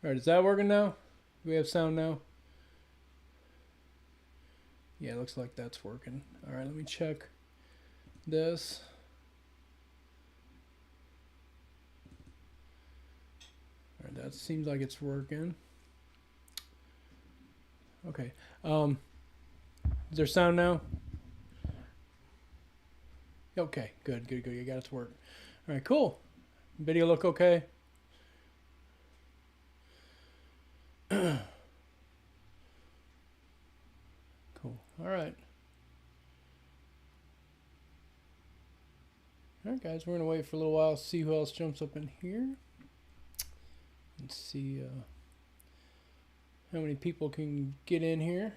Alright, is that working now? Do we have sound now? Yeah, it looks like that's working. Alright, let me check this. Alright, that seems like it's working. Okay. Is there sound now? Okay, good. You got it to work. Alright, cool. Video look okay? Cool. Alright. Alright, guys, we're going to wait for a little while, see who else jumps up in here. Let's see how many people can get in here.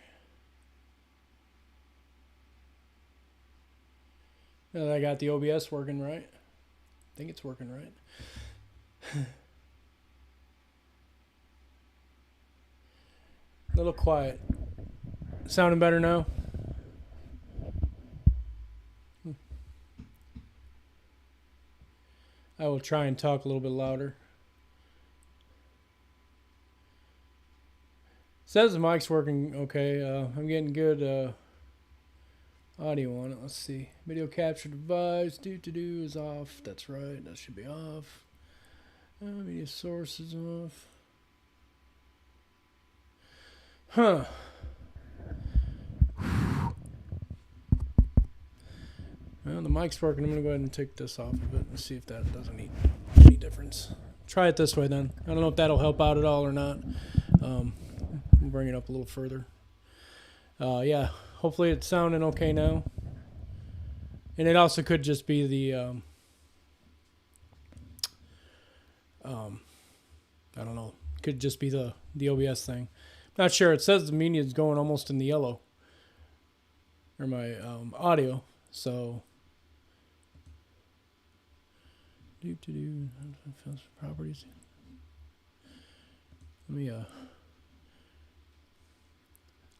Now that I got the OBS working right. I think it's working right. A little quiet. Sounding better now? I will try and talk a little bit louder. Says the mic's working okay. I'm getting good audio on it. Let's see. Video capture device. Is off. That's right. That should be off. Media source is off. Huh. Well, the mic's working. I'm going to go ahead and take this off of it and see if that does any difference. Try it this way then. I don't know if that'll help out at all or not. We'll bring it up a little further. Yeah, hopefully it's sounding okay now. And it also could just be the, I don't know, could just be the OBS thing. Not sure. It says the media is going almost in the yellow, or my audio. So, properties. Let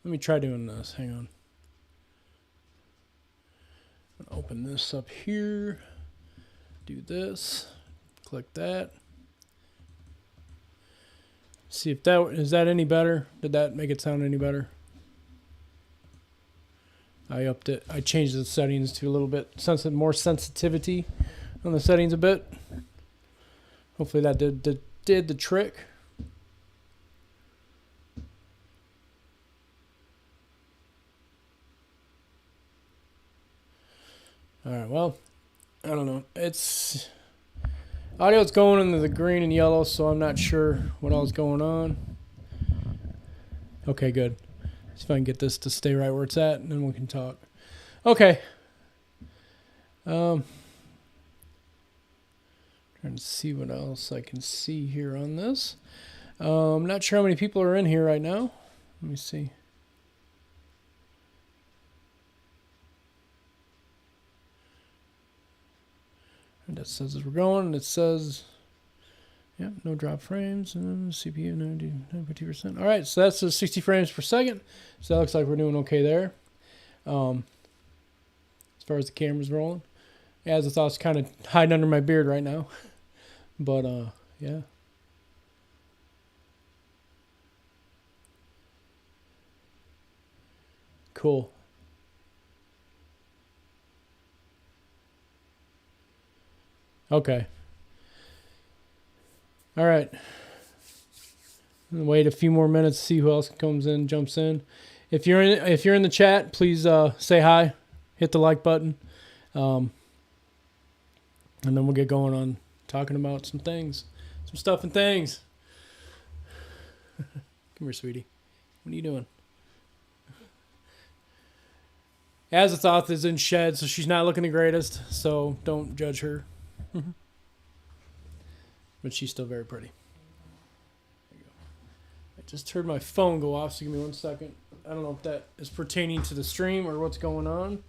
me try doing this. Hang on. Open this up here. Do this. Click that. See if that is that any better. Did that make it sound any better? I upped it. I changed the settings to a little bit more sensitivity on the settings a bit. Hopefully that did the trick. All right. Well, I don't know. It's audio's going into the green and yellow, so I'm not sure what all's going on. Okay, good. See if I can get this to stay right where it's at, and then we can talk. Okay. Trying to see what else I can see here on this. I'm not sure how many people are in here right now. Let me see. And that says as we're going, and it says, yeah, no drop frames, and CPU 92%. All right, so that's 60 frames per second. So that looks like we're doing okay there. As far as the camera's rolling. Azothoth's kind of hiding under my beard right now. But, yeah. Cool. Okay. All right. Wait a few more minutes to see who else comes in, jumps in. If you're in the chat, please say hi, hit the like button, and then we'll get going on talking about some stuff and things. Come here, sweetie. What are you doing? Azathoth is in shed, so she's not looking the greatest, so don't judge her. But she's still very pretty. There you go. I just heard my phone go off, so give me 1 second. I don't know if that is pertaining to the stream or what's going on.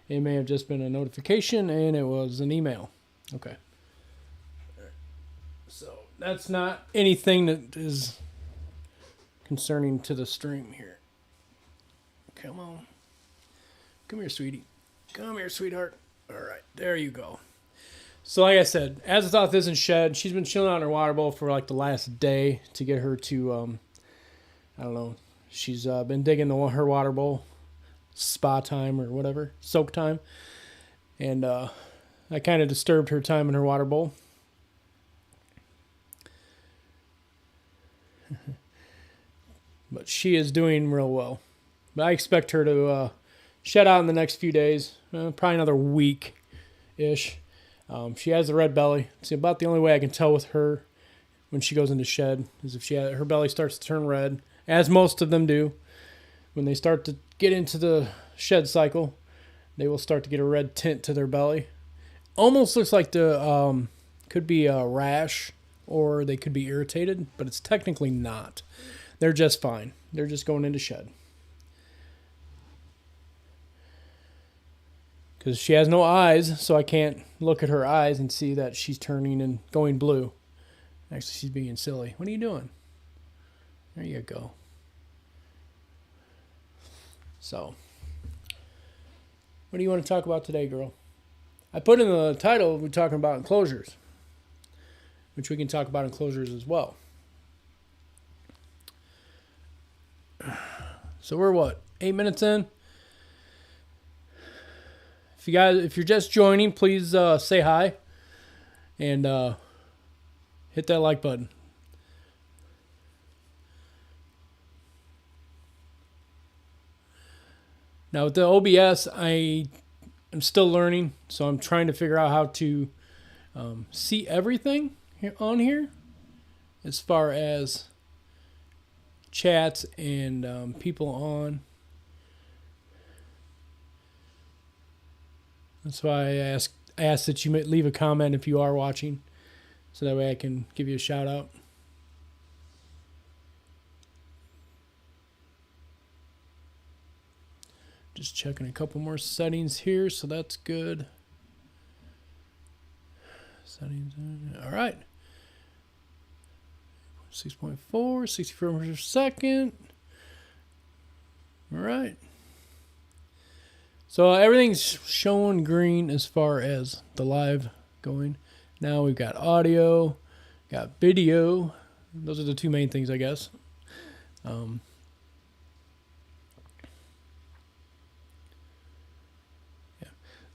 It may have just been a notification, and it was an email. Okay. So that's not anything that is concerning to the stream here. Come on. Come here, sweetie. Come here, sweetheart. All right, there you go. So like I said, Azathoth isn't shed. She's been chilling out in her water bowl for like the last day to get her to, I don't know. She's been digging her water bowl, spa time or whatever, soak time. And I kind of disturbed her time in her water bowl. But she is doing real well. But I expect her to shed out in the next few days, probably another week-ish. She has the red belly. It's about the only way I can tell with her when she goes into shed is if her belly starts to turn red, as most of them do. When they start to get into the shed cycle, they will start to get a red tint to their belly. Almost looks like the could be a rash or they could be irritated, but it's technically not. They're just fine. They're just going into shed. Because she has no eyes, so I can't look at her eyes and see that she's turning and going blue. Actually, she's being silly. What are you doing? There you go. So, what do you want to talk about today, girl? I put in the title, we're talking about enclosures, which we can talk about enclosures as well. So we're what, 8 minutes in? If you're just joining, please say hi and hit that like button. Now with the OBS, I am still learning, so I'm trying to figure out how to see everything on here as far as chats and people on. That's why I ask that you leave a comment if you are watching, so that way I can give you a shout out. Just checking a couple more settings here, so that's good. Settings, all right. 6.4, 60 frames per second. All right. So everything's showing green as far as the live going. Now we've got audio, got video. Those are the two main things, I guess. Yeah.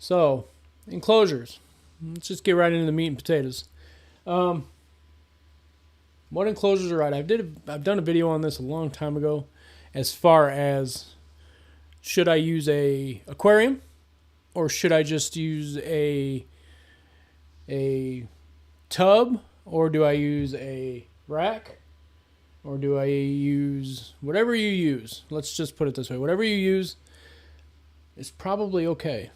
So, enclosures. Let's just get right into the meat and potatoes. What enclosures are right? I've done a video on this a long time ago as far as should I use a aquarium or should I just use a tub, or do I use a rack, or do I use whatever you use? Let's just put it this way. Whatever you use is probably okay.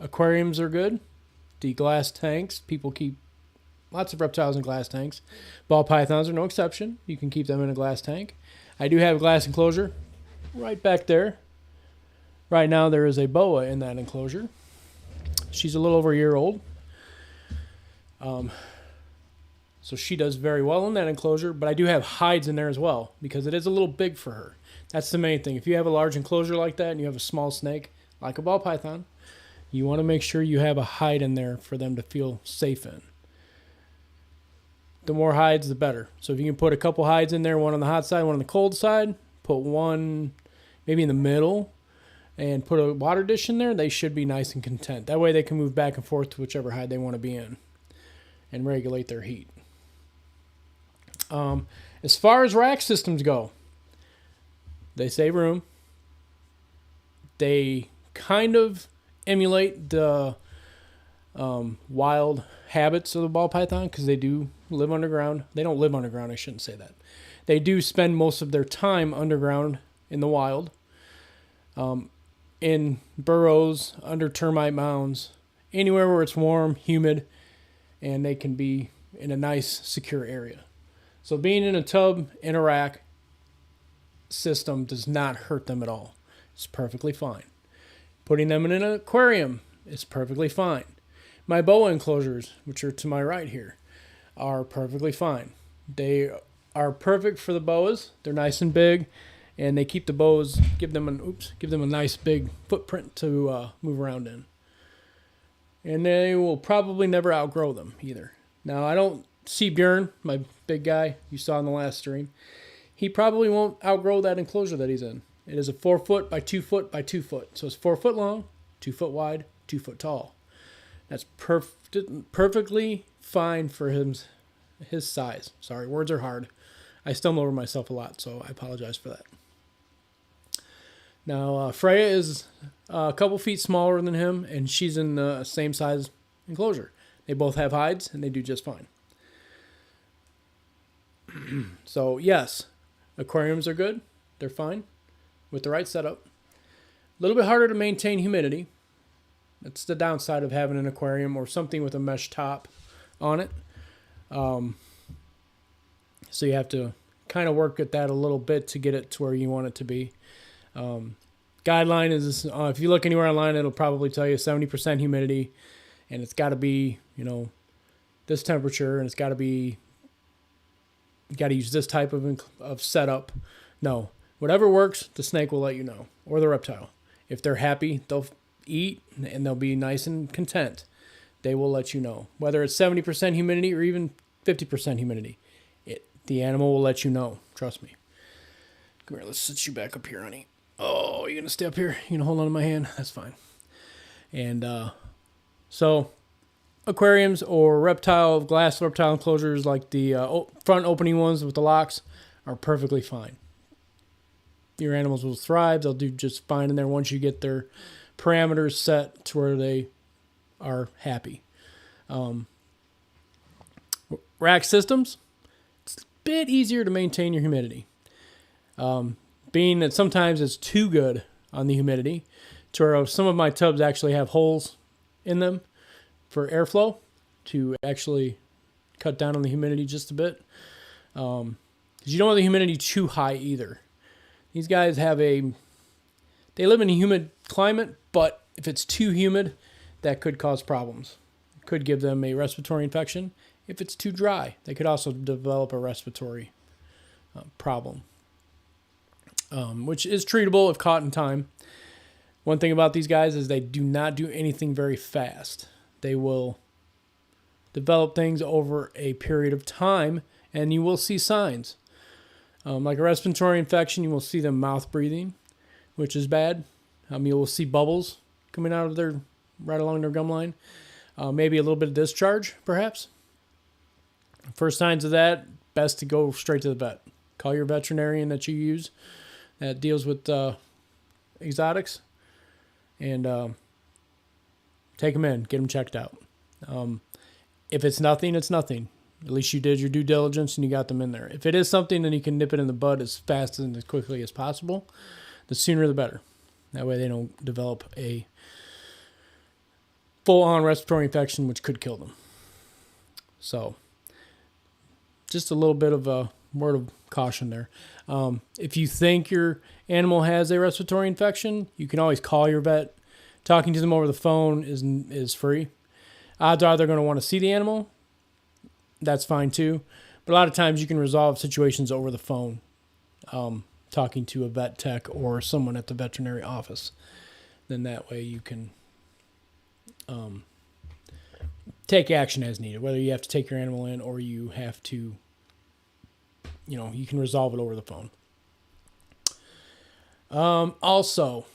Aquariums are good. The glass tanks, people keep lots of reptiles in glass tanks. Ball pythons are no exception. You can keep them in a glass tank. I do have a glass enclosure right back there. Right now there is a boa in that enclosure. She's a little over a year old. So she does very well in that enclosure, but I do have hides in there as well because it is a little big for her. That's the main thing. If you have a large enclosure like that and you have a small snake, like a ball python, you want to make sure you have a hide in there for them to feel safe in. The more hides, the better. So if you can put a couple hides in there, one on the hot side, one on the cold side, put one maybe in the middle, and put a water dish in there, they should be nice and content. That way they can move back and forth to whichever hide they want to be in and regulate their heat. As far as rack systems go, they save room. They kind of emulate the wild habits of the ball python because they do live underground. They don't live underground, I shouldn't say that. They do spend most of their time underground in the wild, in burrows, under termite mounds, anywhere where it's warm, humid, and they can be in a nice, secure area. So being in a tub, in a rack system does not hurt them at all. It's perfectly fine. Putting them in an aquarium is perfectly fine. My boa enclosures, which are to my right here, are perfectly fine. They are perfect for the boas. They're nice and big, and they keep the boas, give them a nice big footprint to move around in. And they will probably never outgrow them either. Now, I don't see Bjorn, my big guy you saw in the last stream. He probably won't outgrow that enclosure that he's in. It is a 4 foot by 2 foot by 2 foot. So it's 4 foot long, 2 foot wide, 2 foot tall. That's perfectly fine for his size. Sorry, words are hard. I stumble over myself a lot, so I apologize for that. Now, Freya is a couple feet smaller than him, and she's in the same size enclosure. They both have hides, and they do just fine. So, yes, aquariums are good. They're fine with the right setup. A little bit harder to maintain humidity. That's the downside of having an aquarium or something with a mesh top on it. So you have to kind of work at that a little bit to get it to where you want it to be. Guideline is, if you look anywhere online, it'll probably tell you 70% humidity, and it's got to be, this temperature, and it's got to be, you got to use this type of setup. No, whatever works, the snake will let you know, or the reptile. If they're happy, they'll eat, and they'll be nice and content. They will let you know. Whether it's 70% humidity or even 50% humidity, the animal will let you know. Trust me. Come here, let's sit you back up here, honey. Oh, you're going to stay up here? You're going to hold on to my hand? That's fine. And so aquariums or glass reptile enclosures like the front opening ones with the locks are perfectly fine. Your animals will thrive. They'll do just fine in there once you get their parameters set to where they are happy. Rack systems, it's a bit easier to maintain your humidity. Being that sometimes it's too good on the humidity, to where some of my tubs actually have holes in them for airflow to actually cut down on the humidity just a bit. Because you don't want the humidity too high either. These guys they live in a humid climate, but if it's too humid, that could cause problems. It could give them a respiratory infection. If it's too dry, they could also develop a respiratory problem, which is treatable if caught in time. One thing about these guys is they do not do anything very fast. They will develop things over a period of time, and you will see signs. Like a respiratory infection, you will see them mouth breathing, which is bad. You will see bubbles coming out of right along their gum line. Maybe a little bit of discharge, perhaps. First signs of that, best to go straight to the vet. Call your veterinarian that you use that deals with exotics, and take them in, get them checked out. If it's nothing, it's nothing. At least you did your due diligence and you got them in there. If it is something, then you can nip it in the bud as fast and as quickly as possible. The sooner the better. That way they don't develop a full-on respiratory infection, which could kill them. So, just a little bit of a word of caution there. If you think your animal has a respiratory infection, you can always call your vet. Talking to them over the phone is free. Odds are they're going to want to see the animal. That's fine too. But a lot of times you can resolve situations over the phone, talking to a vet tech or someone at the veterinary office. Then that way you can take action as needed, whether you have to take your animal in or you have to, you can resolve it over the phone. Also,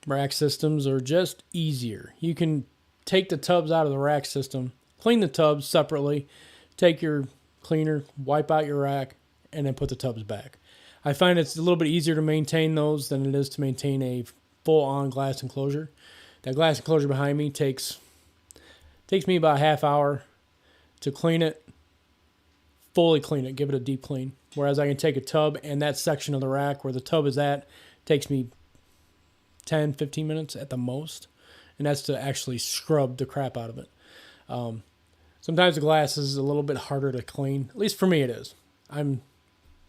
rack systems are just easier. You can take the tubs out of the rack system, clean the tubs separately, take your cleaner, wipe out your rack, and then put the tubs back. I find it's a little bit easier to maintain those than it is to maintain a full-on glass enclosure. That glass enclosure behind me takes me about a half hour to clean it, fully clean it, give it a deep clean. Whereas I can take a tub and that section of the rack where the tub is at takes me 10, 15 minutes at the most. And that's to actually scrub the crap out of it. Sometimes the glass is a little bit harder to clean. At least for me it is. I'm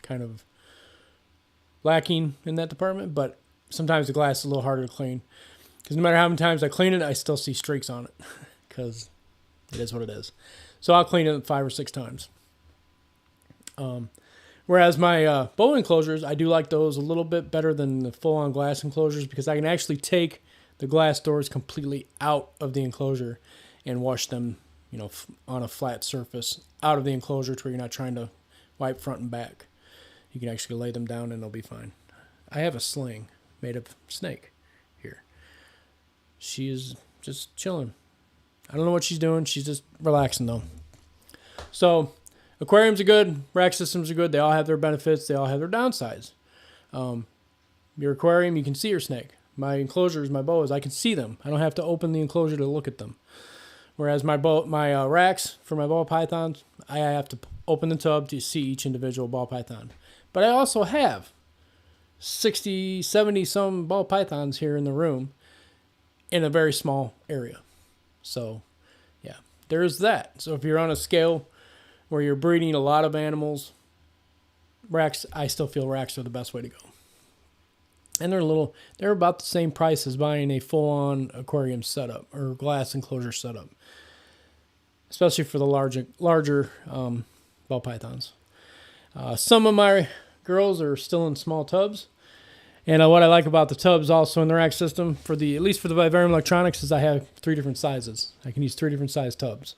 kind of lacking in that department, but sometimes the glass is a little harder to clean. Because no matter how many times I clean it, I still see streaks on it. Because it is what it is. So I'll clean it 5 or 6 times. Whereas my bow enclosures, I do like those a little bit better than the full-on glass enclosures because I can actually take the glass doors completely out of the enclosure and wash them, on a flat surface out of the enclosure to where you're not trying to wipe front and back. You can actually lay them down and they'll be fine. I have a sling made of snake here. She is just chilling. I don't know what she's doing. She's just relaxing though. So aquariums are good. Rack systems are good. They all have their benefits. They all have their downsides. Your aquarium, you can see your snake. My enclosures, my boas, I can see them. I don't have to open the enclosure to look at them. Whereas my racks for my ball pythons, I have to open the tub to see each individual ball python. But I also have 60, 70 some ball pythons here in the room in a very small area. So, yeah, there's that. So if you're on a scale where you're breeding a lot of animals, racks, I still feel racks are the best way to go. And they're about the same price as buying a full-on aquarium setup or glass enclosure setup, especially for the larger ball pythons. Some of my girls are still in small tubs. And what I like about the tubs also in the rack system, at least for the vivarium electronics, is I have 3 different sizes. I can use 3 different size tubs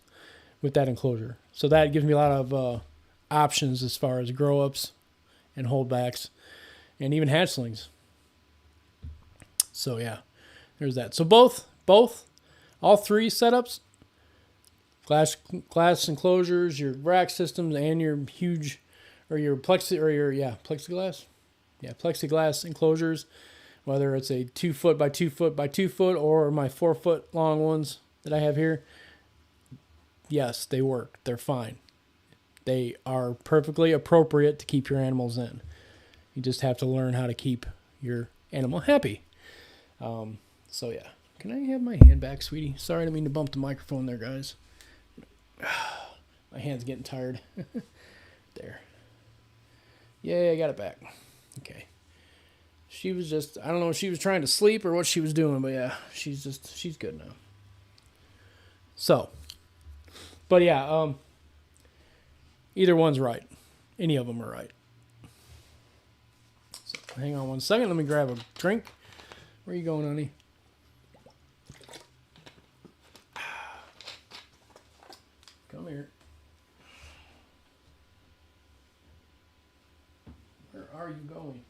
with that enclosure. So that gives me a lot of options as far as grow-ups and holdbacks and even hatchlings. So yeah, there's that. So all 3 setups, glass enclosures, your rack systems, and your huge, or your plexiglass. Yeah, plexiglass enclosures, whether it's a 2 foot by 2 foot by 2 foot or my 4 foot long ones that I have here. Yes, they work. They're fine. They are perfectly appropriate to keep your animals in. You just have to learn how to keep your animal happy. So yeah, can I have my hand back, sweetie? Sorry, I didn't mean to bump the microphone there, guys. My hand's getting tired. There. Yay, I got it back. Okay. She was just, I don't know if she was trying to sleep or what she was doing, but yeah, she's good now. So, but yeah, either one's right. Any of them are right. So, hang on one second. Let me grab a drink. Where are you going, honey? Come here. Where are you going?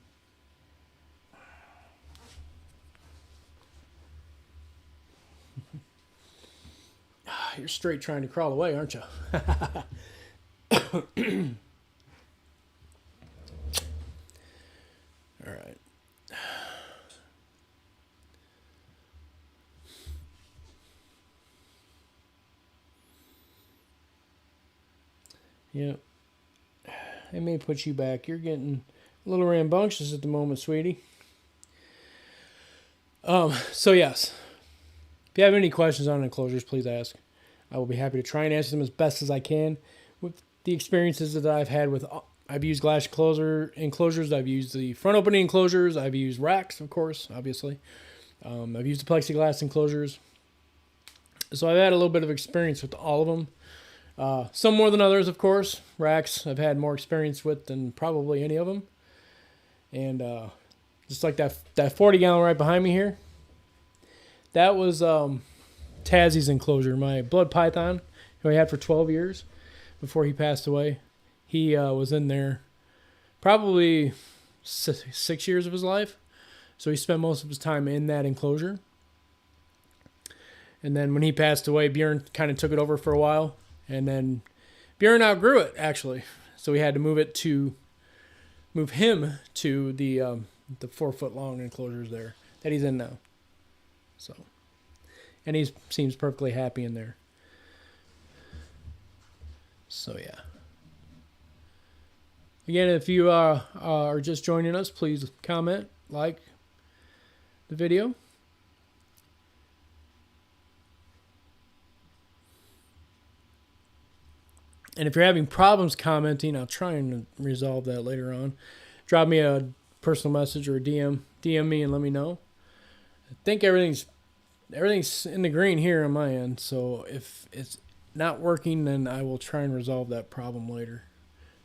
You're straight trying to crawl away, aren't you? All right. Yep. I may put you back. You're getting a little rambunctious at the moment, sweetie. So yes. If you have any questions on enclosures, please ask. I will be happy to try and answer them as best as I can with the experiences that I've had with. I've used glass enclosures. I've used the front opening enclosures. I've used racks, of course, obviously. I've used the plexiglass enclosures. So I've had a little bit of experience with all of them. Some more than others, of course. Racks I've had more experience with than probably any of them. And just like that 40-gallon right behind me here, that was Tazzie's enclosure, my blood python, who I had for 12 years before he passed away. He was in there probably 6 years of his life. So he spent most of his time in that enclosure. And then when he passed away, Bjorn kind of took it over for a while. And then Bjorn outgrew it, actually. So we had to move him to the 4 foot long enclosures there that he's in now. So, and he seems perfectly happy in there. So yeah. Again, if you are just joining us, please comment, like the video. And if you're having problems commenting, I'll try and resolve that later on. Drop me a personal message or a DM me and let me know. I think everything's in the green here on my end. So if it's not working, then I will try and resolve that problem later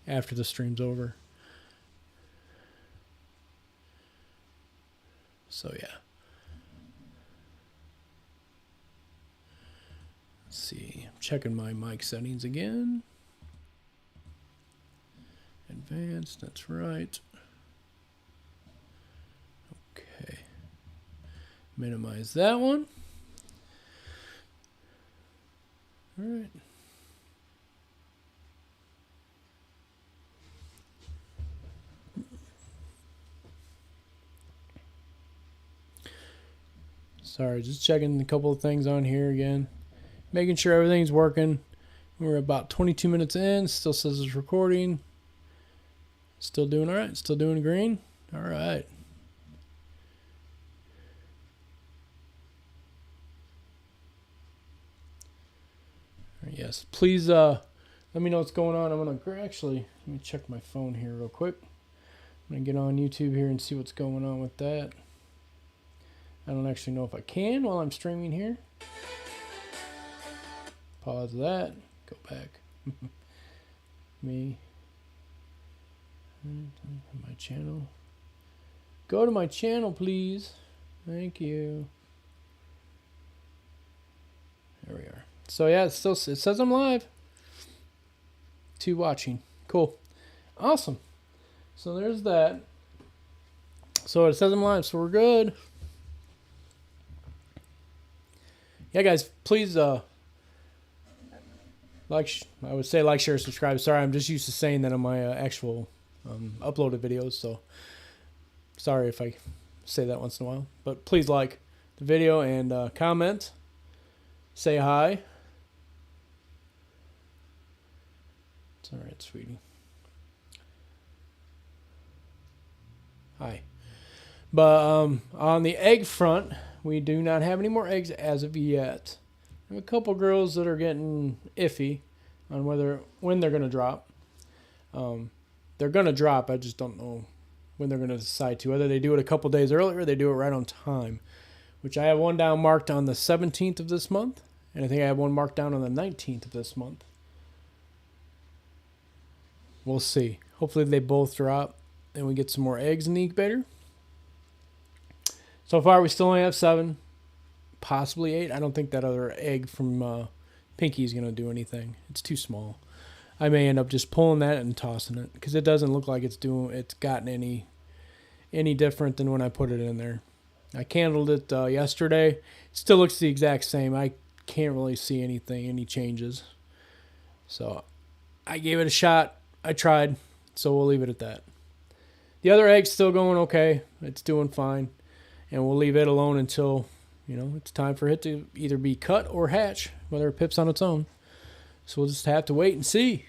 after the stream's over. So yeah. Let's see. I'm checking my mic settings again. Advanced, that's right. Okay. Minimize that one. All right. Sorry, just checking a couple of things on here again. Making sure everything's working. We're about 22 minutes in. Still says it's recording. Still doing all right. Still doing green. All right. Yes. Please let me know what's going on. I'm going to actually, let me check my phone here real quick. I'm going to get on YouTube here and see what's going on with that. I don't actually know if I can while I'm streaming here. Pause that. Go back. Me. My channel. Go to my channel, please. Thank you. There we are. So yeah, it says I'm live. 2 watching. Cool. Awesome. So there's that. So it says I'm live, so we're good. Yeah, guys, please like. I would say like, share, subscribe. Sorry, I'm just used to saying that on my actual uploaded videos. So sorry if I say that once in a while. But please like the video and comment. Say hi. It's all right, sweetie. Hi. But on the egg front, we do not have any more eggs as of yet. We have a couple girls that are getting iffy on when they're going to drop. They're going to drop. I just don't know when they're going to decide to. Whether they do it a couple days earlier or they do it right on time. Which I have one down marked on the 17th of this month. And I think I have one marked down on the 19th of this month. We'll see. Hopefully they both drop and we get some more eggs in the incubator. So far we still only have 7. Possibly 8. I don't think that other egg from Pinky is going to do anything. It's too small. I may end up just pulling that and tossing it because it doesn't look like it's gotten any different than when I put it in there. I candled it yesterday. It still looks the exact same. I can't really see any changes. So I gave it a shot. I tried. So we'll leave it at that. The other egg's still going okay. It's doing fine. And we'll leave it alone until, it's time for it to either be cut or hatch, whether it pips on its own. So we'll just have to wait and see.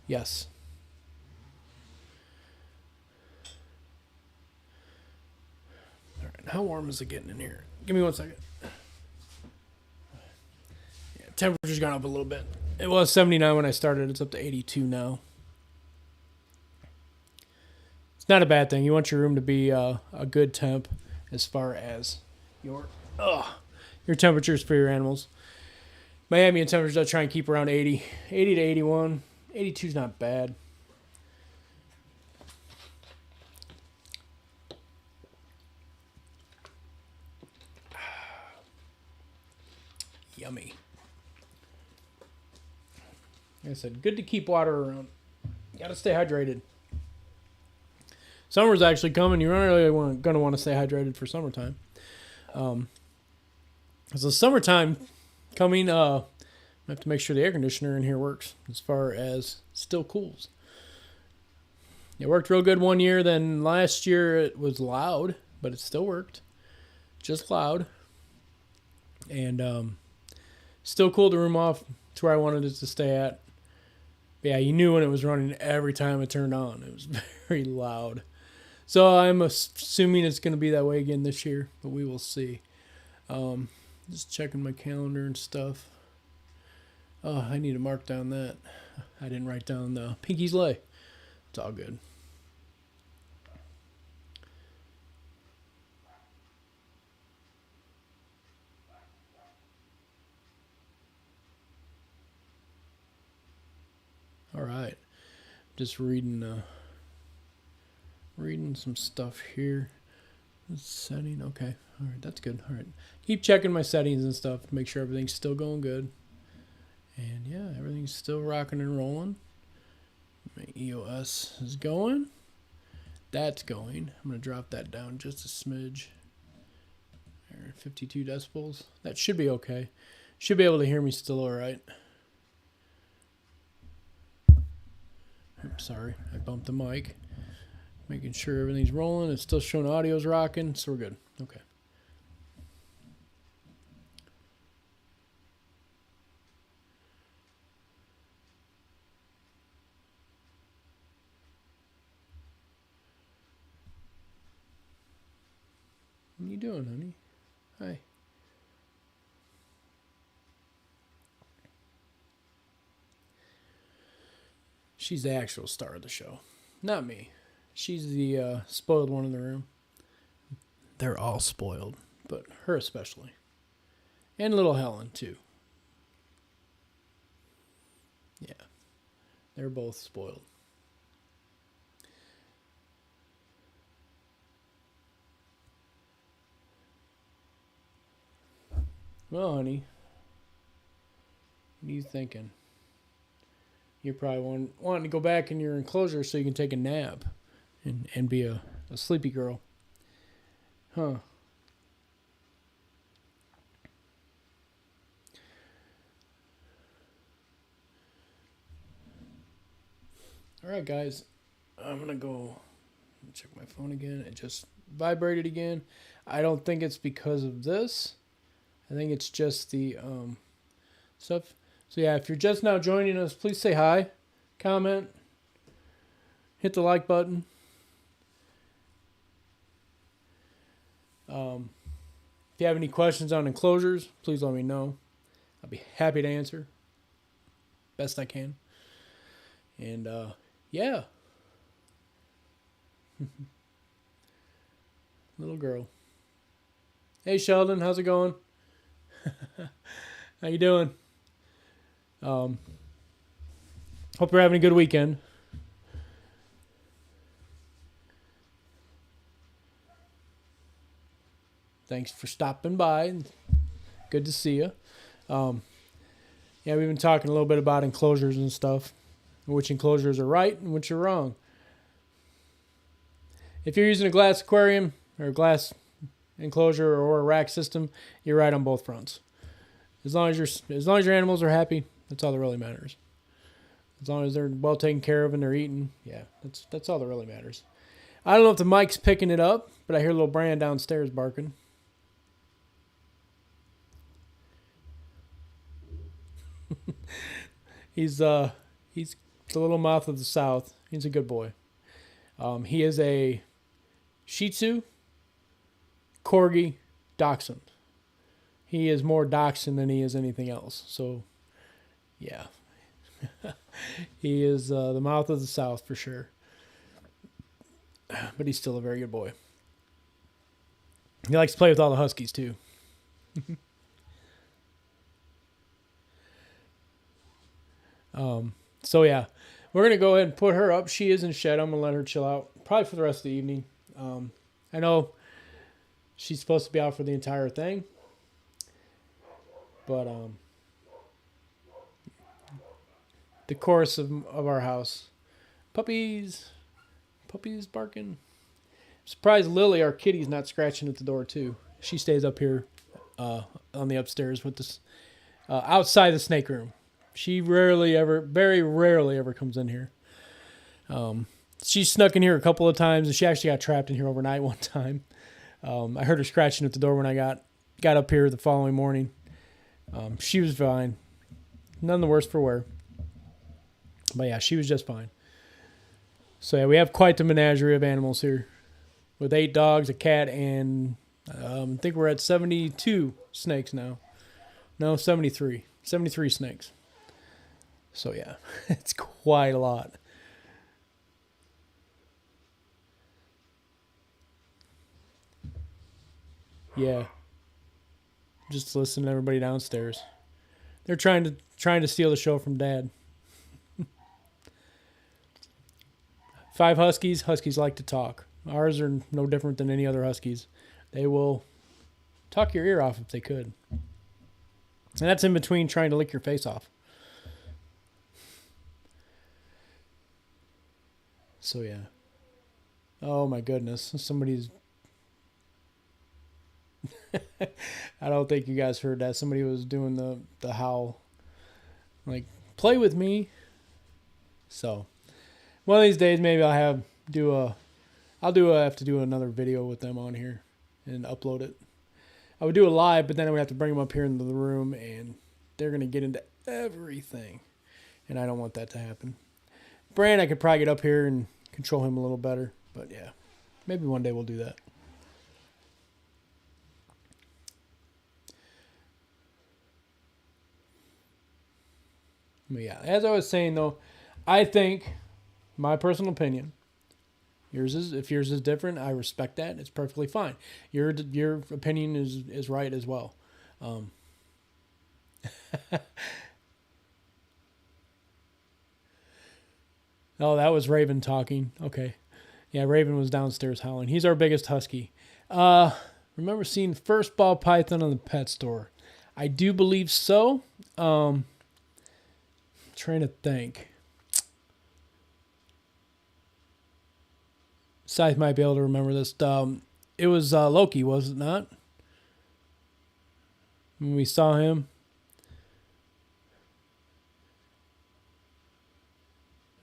Yes. All right. How warm is it getting in here? Give me 1 second. Yeah, temperature's gone up a little bit. It was 79 when I started. It's up to 82 now. It's not a bad thing. You want your room to be a good temp as far as your temperatures for your animals. My ambient temperatures I try and keep around 80 to 81. 82 is not bad. Yummy. Like I said, good to keep water around. You got to stay hydrated. Summer's actually coming. You're not really going to want to stay hydrated for summertime. So summertime coming, I have to make sure the air conditioner in here works as far as still cools. It worked real good one year. Then last year it was loud, but it still worked. Just loud. And still cooled the room off to where I wanted it to stay at. But yeah, you knew when it was running every time it turned on. It was very loud. So I'm assuming it's going to be that way again this year, but we will see. Just checking my calendar and stuff. Oh, I need to mark down that. I didn't write down the Pinky's Lay. It's all good. All right. Just reading reading some stuff here. Setting, okay. All right, that's good. All right. Keep checking my settings and stuff to make sure everything's still going good. And yeah, everything's still rocking and rolling. My EOS is going. That's going. I'm going to drop that down just a smidge. There, 52 decibels. That should be okay. Should be able to hear me still all right. I'm sorry, I bumped the mic. Making sure everything's rolling. It's still showing audio's rocking, so we're good. Okay. What are you doing, honey? Hi. She's the actual star of the show, not me. She's the spoiled one in the room. They're all spoiled, but her especially. And little Helen, too. Yeah. They're both spoiled. Well, honey, what are you thinking? You're probably wanting to go back in your enclosure so you can take a nap and be a sleepy girl. Huh. Alright, guys. I'm going to go check my phone again. It just vibrated again. I don't think it's because of this. I think it's just the stuff. So yeah, if you're just now joining us, please say hi, comment, hit the like button. If you have any questions on enclosures, please let me know. I'll be happy to answer best I can. And yeah. Little girl. Hey Sheldon, how's it going? How you doing? Hope you're having a good weekend. Thanks for stopping by. Good to see you. Yeah, we've been talking a little bit about enclosures and stuff. Which enclosures are right and which are wrong. If you're using a glass aquarium or a glass enclosure or a rack system, you're right on both fronts. As long as your animals are happy, that's all that really matters. As long as they're well taken care of and they're eating, yeah, that's all that really matters. I don't know if the mic's picking it up, but I hear little Brand downstairs barking. He's the little mouth of the South. He's a good boy. He is a Shih Tzu, Corgi, Dachshund. He is more Dachshund than he is anything else. So, yeah. He is the mouth of the South for sure. But he's still a very good boy. He likes to play with all the Huskies too. So yeah, we're going to go ahead and put her up. She is in shed. I'm going to let her chill out probably for the rest of the evening. I know she's supposed to be out for the entire thing, but the chorus of our house, puppies barking. I'm surprised Lily, our kitty's not scratching at the door too. She stays up here on the upstairs with this outside the snake room. She very rarely ever comes in here. She snuck in here a couple of times, and she actually got trapped in here overnight one time. I heard her scratching at the door when I got up here the following morning. She was fine. None the worse for wear. But yeah, she was just fine. So yeah, we have quite the menagerie of animals here. With 8 dogs, a cat, and I think we're at 72 snakes now. No, 73. 73 snakes. So yeah, it's quite a lot. Yeah. Just listen to everybody downstairs. They're trying to steal the show from Dad. 5 Huskies. Huskies like to talk. Ours are no different than any other Huskies. They will talk your ear off if they could. And that's in between trying to lick your face off. So, yeah. Oh, my goodness. Somebody's... I don't think you guys heard that. Somebody was doing the howl. Like, play with me. So, one of these days, maybe I'll have to do another video with them on here and upload it. I would do it live, but then I would have to bring them up here into the room, and they're going to get into everything. And I don't want that to happen. Brand, I could probably get up here and control him a little better. But yeah, maybe one day we'll do that. But yeah, as I was saying though, I think, my personal opinion, if yours is different, I respect that. It's perfectly fine. Your opinion is right as well. Oh, that was Raven talking. Okay. Yeah, Raven was downstairs howling. He's our biggest husky. Remember seeing first ball python on the pet store? I do believe so. Trying to think. Scythe might be able to remember this. It was Loki, was it not? When we saw him.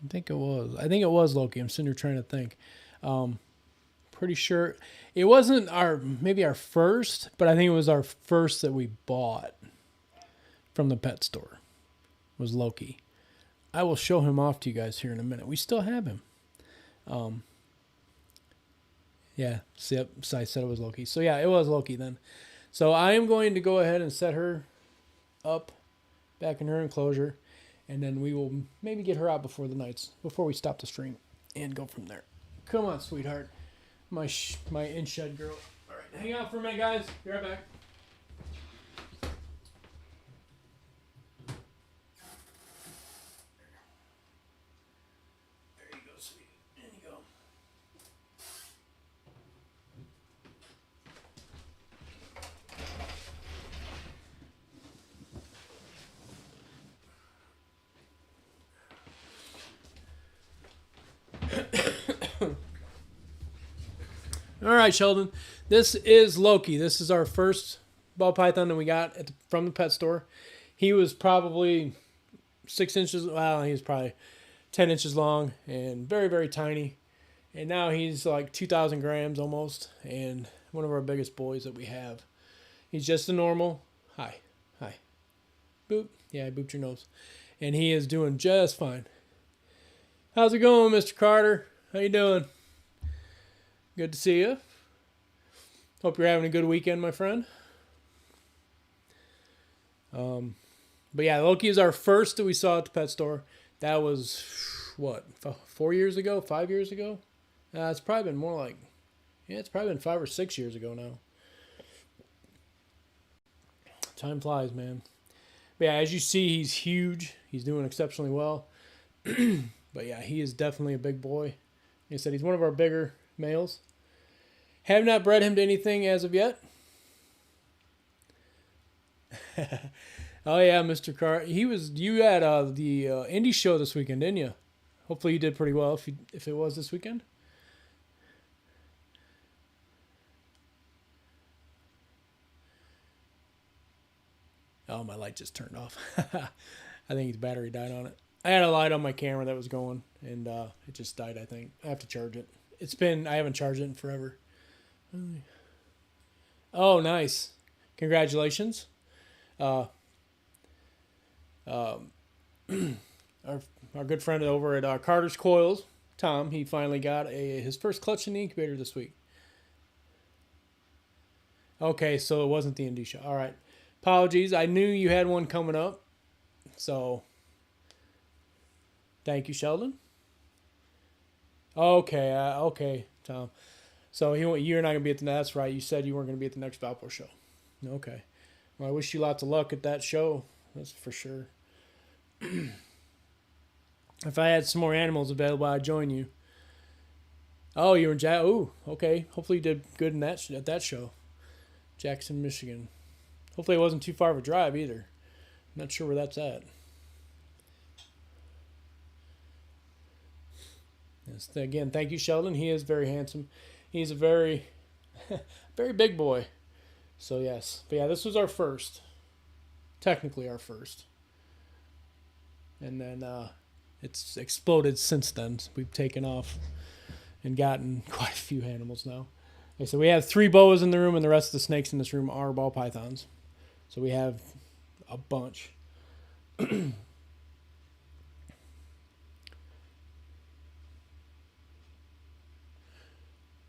I think it was Loki. I'm sitting here trying to think. Pretty sure it wasn't maybe our first, but I think it was our first that we bought from the pet store. Was Loki. I will show him off to you guys here in a minute. We still have him. Yeah, yep, so I said it was Loki. So yeah, it was Loki then. So I am going to go ahead and set her up back in her enclosure, and then we will maybe get her out before we stop the stream, and go from there. Come on, sweetheart. My in-shed girl. All right, hang out for a minute, guys. Be right back. All right, Sheldon. This is Loki. This is our first ball python that we got from the pet store. He was probably 6 inches. Well, he was probably 10 inches long and very, very tiny. And now he's like 2,000 grams almost, and one of our biggest boys that we have. He's just a normal. Hi. Boop. Yeah, I booped your nose. And he is doing just fine. How's it going, Mr. Carter? How you doing? Good to see you. Hope you're having a good weekend, my friend. But yeah, Loki is our first that we saw at the pet store. That was, what, 4 years ago? 5 years ago? It's probably been more like, it's probably been 5 or 6 years ago now. Time flies, man. But yeah, as you see, he's huge. He's doing exceptionally well. But yeah, he is definitely a big boy. Like I said, he's one of our bigger males. Have not bred him to anything as of yet. Oh yeah, Mr. Carr. You had the indie show this weekend, didn't you? Hopefully you did pretty well if it was this weekend. Oh, my light just turned off. I think his battery died on it. I had a light on my camera that was going, and it just died, I think. I have to charge it. I haven't charged it in forever. Oh, nice. Congratulations. Our good friend over at Carter's Coils, Tom, he finally got his first clutch in the incubator this week. Okay, so it wasn't the indie show. All right. Apologies. I knew you had one coming up. So, thank you, Sheldon. Okay, Tom. So you're not going to be at that's right. You said you weren't going to be at the next Valpo show. Okay. Well, I wish you lots of luck at that show. That's for sure. If I had some more animals available, I'd join you. Oh, you were in Oh, okay. Hopefully you did good in at that show. Jackson, Michigan. Hopefully it wasn't too far of a drive either. Not sure where that's at. Yes, again, thank you, Sheldon. He is very handsome. He's a very, very big boy. So yes, but yeah, this was our first, technically our first, and then it's exploded since then. We've taken off and gotten quite a few animals now. Okay, so we have 3 boas in the room, and the rest of the snakes in this room are ball pythons. So we have a bunch.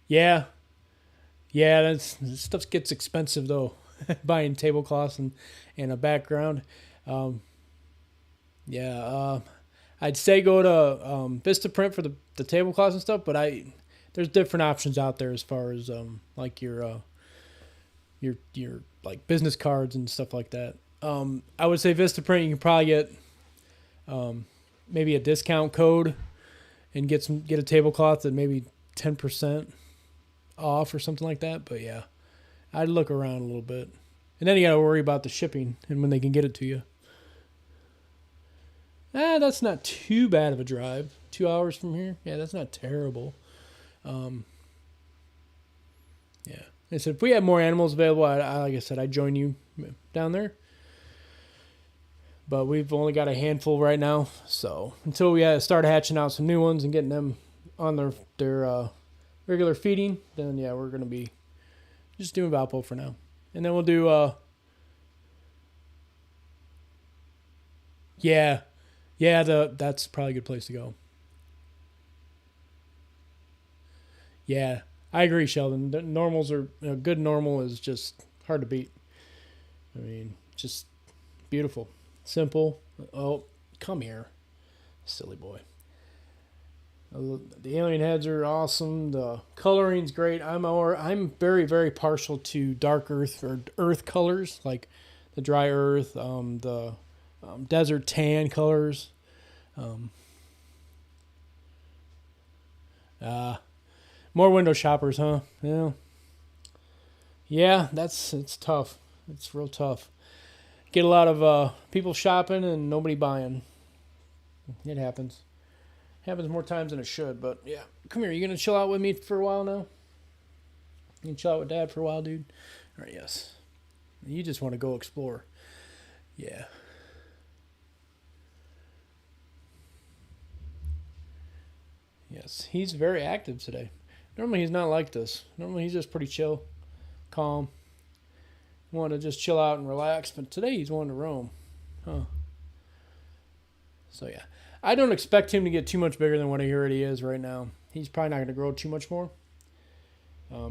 Yeah, yeah, that stuff gets expensive though. Buying tablecloths and a background. Um, yeah, I'd say go to Vistaprint for the tablecloths and stuff, but there's different options out there as far as like your like business cards and stuff like that. I would say Vistaprint. You can probably get maybe a discount code and get a tablecloth at maybe 10% off or something like that. But yeah, I'd look around a little bit, and then you got to worry about the shipping and when they can get it to you. That's not too bad of a drive. 2 hours from here. Yeah, that's not terrible. Um, yeah. I said if we had more animals available, like I said, I'd join you down there. But we've only got a handful right now, so until we start hatching out some new ones and getting them on their regular feeding, then yeah, we're gonna be just doing Valpo for now, and then we'll do yeah, yeah, that's probably a good place to go. Yeah, I agree, Sheldon. The normals are a good normal is just hard to beat. I mean, just beautiful, simple. Oh, come here, silly boy. The alien heads are awesome. The coloring's great. I'm very very partial to dark earth or earth colors like the dry earth, the desert tan colors. Um, uh, More window shoppers, huh? Yeah, yeah. It's tough. It's real tough. Get a lot of people shopping and nobody buying. It happens. Happens more times than it should, but yeah. Come here. You gonna chill out with me for a while now? You can chill out with Dad for a while, dude. All right. Yes. You just want to go explore. Yeah. Yes. He's very active today. Normally he's not like this. Normally he's just pretty chill, calm. Want to just chill out and relax, but today he's wanting to roam. Huh. So yeah. I don't expect him to get too much bigger than what he already is right now. He's probably not going to grow too much more.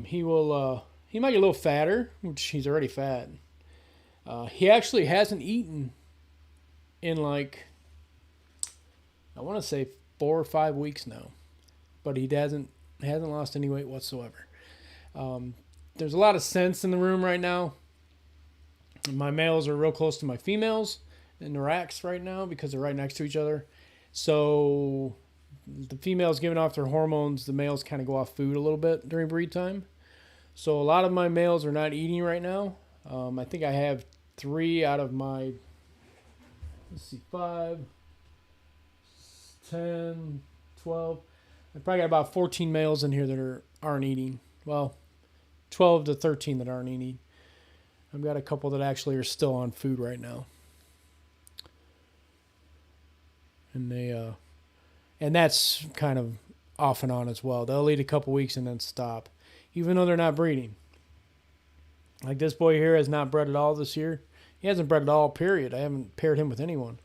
He will. He might get a little fatter, which he's already fat. He actually hasn't eaten in like I want to say 4 or 5 weeks now, but he hasn't lost any weight whatsoever. There's a lot of scents in the room right now. My males are real close to my females in the racks right now because they're right next to each other. So the females giving off their hormones, the males kind of go off food a little bit during breed time. So a lot of my males are not eating right now. I think I have 3 out of my, let's see, 5, 10, 12. I probably got about 14 males in here that aren't eating. Well, 12 to 13 that aren't eating. I've got a couple that actually are still on food right now. And and that's kind of off and on as well. They'll eat a couple weeks and then stop, even though they're not breeding. Like this boy here has not bred at all this year. He hasn't bred at all, period. I haven't paired him with anyone.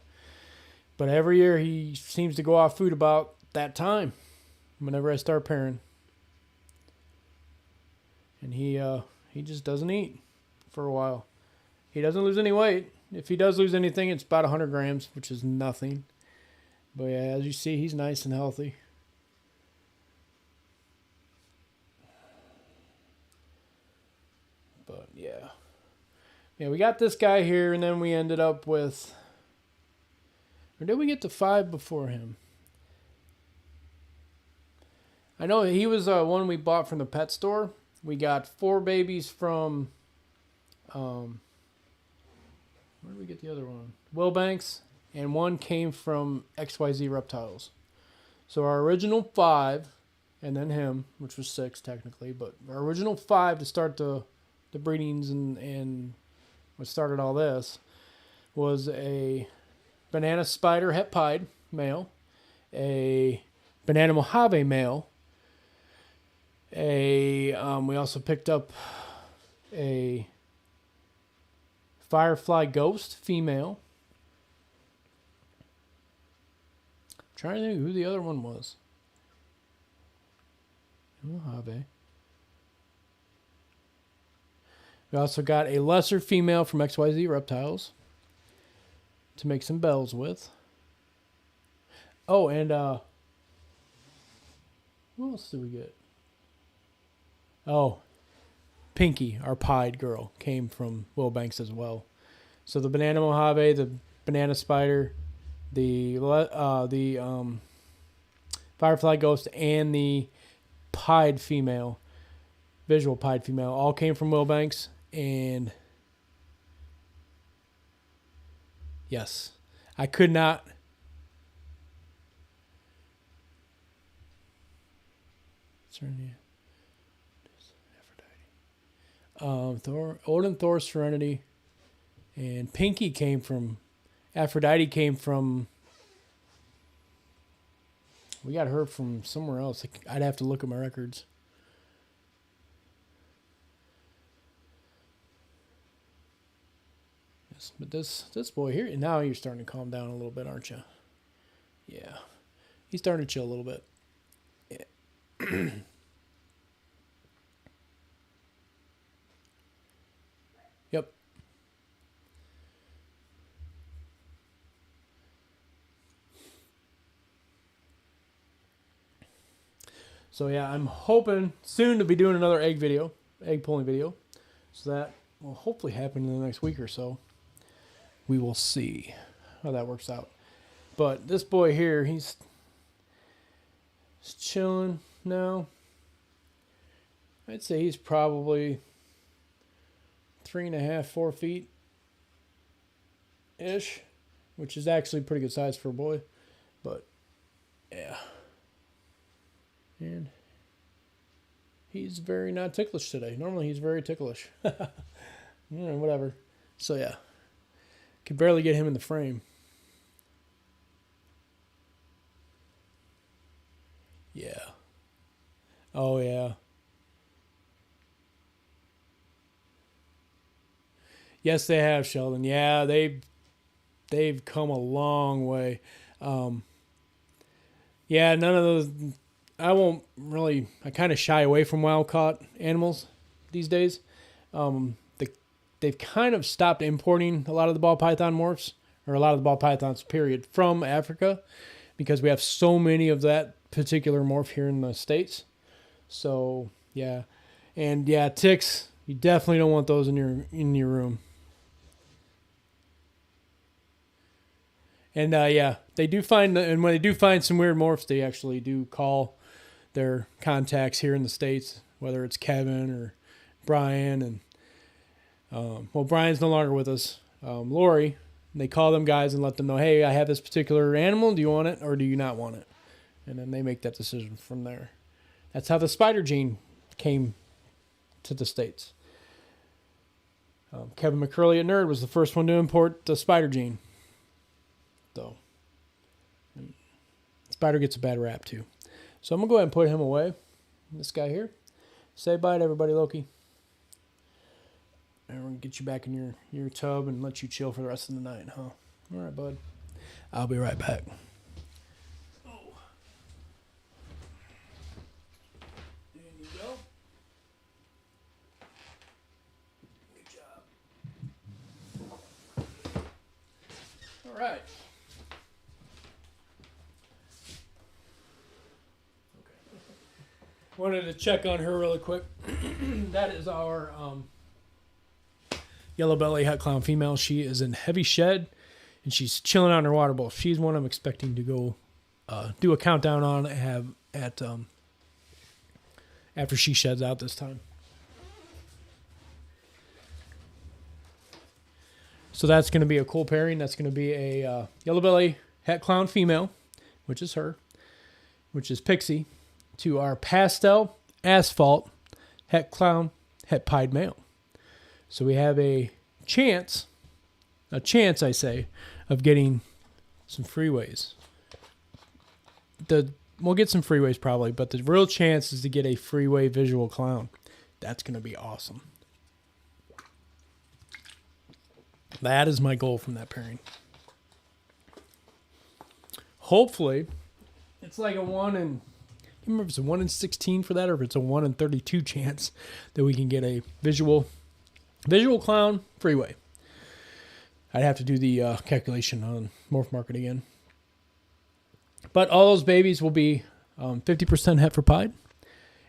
But every year he seems to go off food about that time whenever I start pairing. And he just doesn't eat for a while. He doesn't lose any weight. If he does lose anything, it's about 100 grams, which is nothing. But yeah, as you see, he's nice and healthy. But yeah. Yeah, we got this guy here, and then we ended up with... Or did we get to 5 before him? I know he was one we bought from the pet store. We got 4 babies from, where did we get the other one? Wilbanks, and 1 came from XYZ Reptiles. So our original 5, and then him, which was 6 technically, but our original 5 to start the breedings and what started all this was a banana spider het pied male, a banana Mojave male, we also picked up a firefly ghost female. I'm trying to think who the other one was. Mojave. We also got a lesser female from XYZ Reptiles to make some bells with. Oh, and who else did we get? Oh, Pinky, our pied girl, came from Wilbanks as well. So the banana Mojave, the banana spider, the firefly ghost, and the pied female, visual pied female, all came from Wilbanks. And yes, I could not. Odin, Thor, Serenity, and Pinky came from. Aphrodite came from. We got her from somewhere else. I'd have to look at my records. Yes, but this boy here, now you're starting to calm down a little bit, aren't you? Yeah, he's starting to chill a little bit. Yeah. Yep. So yeah, I'm hoping soon to be doing another egg pulling video. So that will hopefully happen in the next week or so. We will see how that works out. But this boy here, he's chilling now. I'd say he's probably 3.5, 4 feet ish, which is actually pretty good size for a boy. But yeah. And he's very not ticklish today. Normally he's very ticklish. Whatever. So yeah. Could barely get him in the frame. Yeah. Oh yeah. Yes, they have, Sheldon. Yeah, they've come a long way. Yeah, none of those. I won't really. I kind of shy away from wild caught animals these days. They've kind of stopped importing a lot of the ball python morphs, or a lot of the ball pythons, period, from Africa, because we have so many of that particular morph here in the States. So yeah, and yeah, ticks. You definitely don't want those in your room. And yeah, they do find, and when they do find some weird morphs, they actually do call their contacts here in the States, whether it's Kevin or Brian, and well, Brian's no longer with us. Lori, they call them guys and let them know, hey, I have this particular animal. Do you want it or do you not want it? And then they make that decision from there. That's how the spider gene came to the States. Kevin McCurley at Nerd was the first one to import the spider gene. So, spider gets a bad rap too. So I'm going to go ahead and put him away. This guy here. Say bye to everybody, Loki. And we're going to get you back in your tub and let you chill for the rest of the night, huh? All right, bud. I'll be right back. Oh. There you go. Good job. All right. Wanted to check on her really quick. That is our yellow belly hot clown female. She is in heavy shed, and she's chilling on her water bowl. She's one I'm expecting to go do a countdown on at after she sheds out this time. So that's going to be a cool pairing. That's going to be a yellow belly het clown female, which is her, which is Pixie, to our pastel asphalt het clown het pied male. So we have a chance I say, of getting some freeways. We'll get some freeways probably, but the real chance is to get a freeway visual clown. That's going to be awesome. That is my goal from that pairing. Hopefully, it's like a 1 in, I can't remember if it's a 1 in 16 for that or if it's a 1 in 32 chance that we can get a visual clown freeway. I'd have to do the calculation on Morph Market again. But all those babies will be 50% het for pied.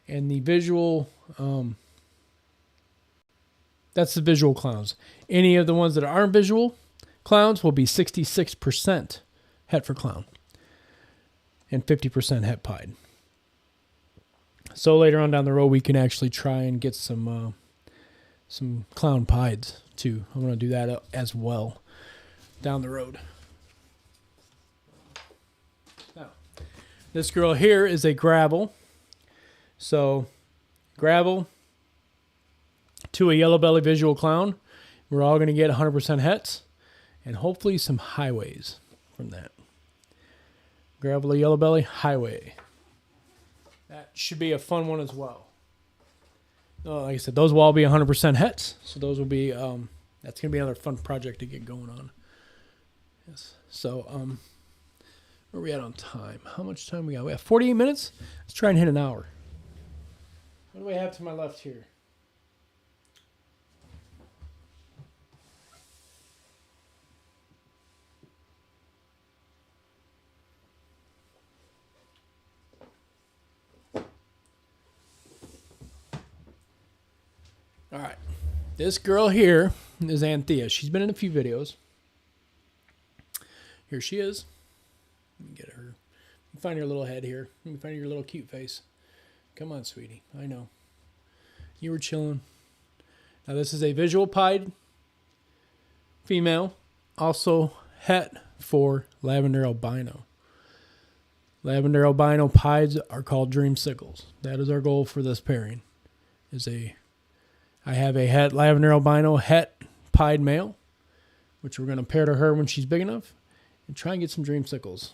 And the visual, that's the visual clowns. Any of the ones that aren't visual clowns will be 66% het for clown. And 50% het pied. So later on down the road, we can actually try and get some clown pieds too. I'm going to do that as well down the road. Now, this girl here is a gravel. So, gravel to a yellow belly visual clown. We're all going to get 100% hets and hopefully some highways from that. Gravel to yellow belly, highway. That should be a fun one as well. Like I said, those will all be 100% hets. So those will be, that's going to be another fun project to get going on. Yes. So, where are we at on time? How much time we got? We have 48 minutes. Let's try and hit an hour. What do we have to my left here? All right. This girl here is Anthea. She's been in a few videos. Here she is. Let me get her. Let me find her little head here. Let me find your little cute face. Come on, sweetie. I know. You were chilling. Now, this is a visual pied female. Also, het for lavender albino. Lavender albino pieds are called dreamsicles. That is our goal for this pairing. I have a het lavender albino het pied male, which we're going to pair to her when she's big enough, and try and get some dreamsicles.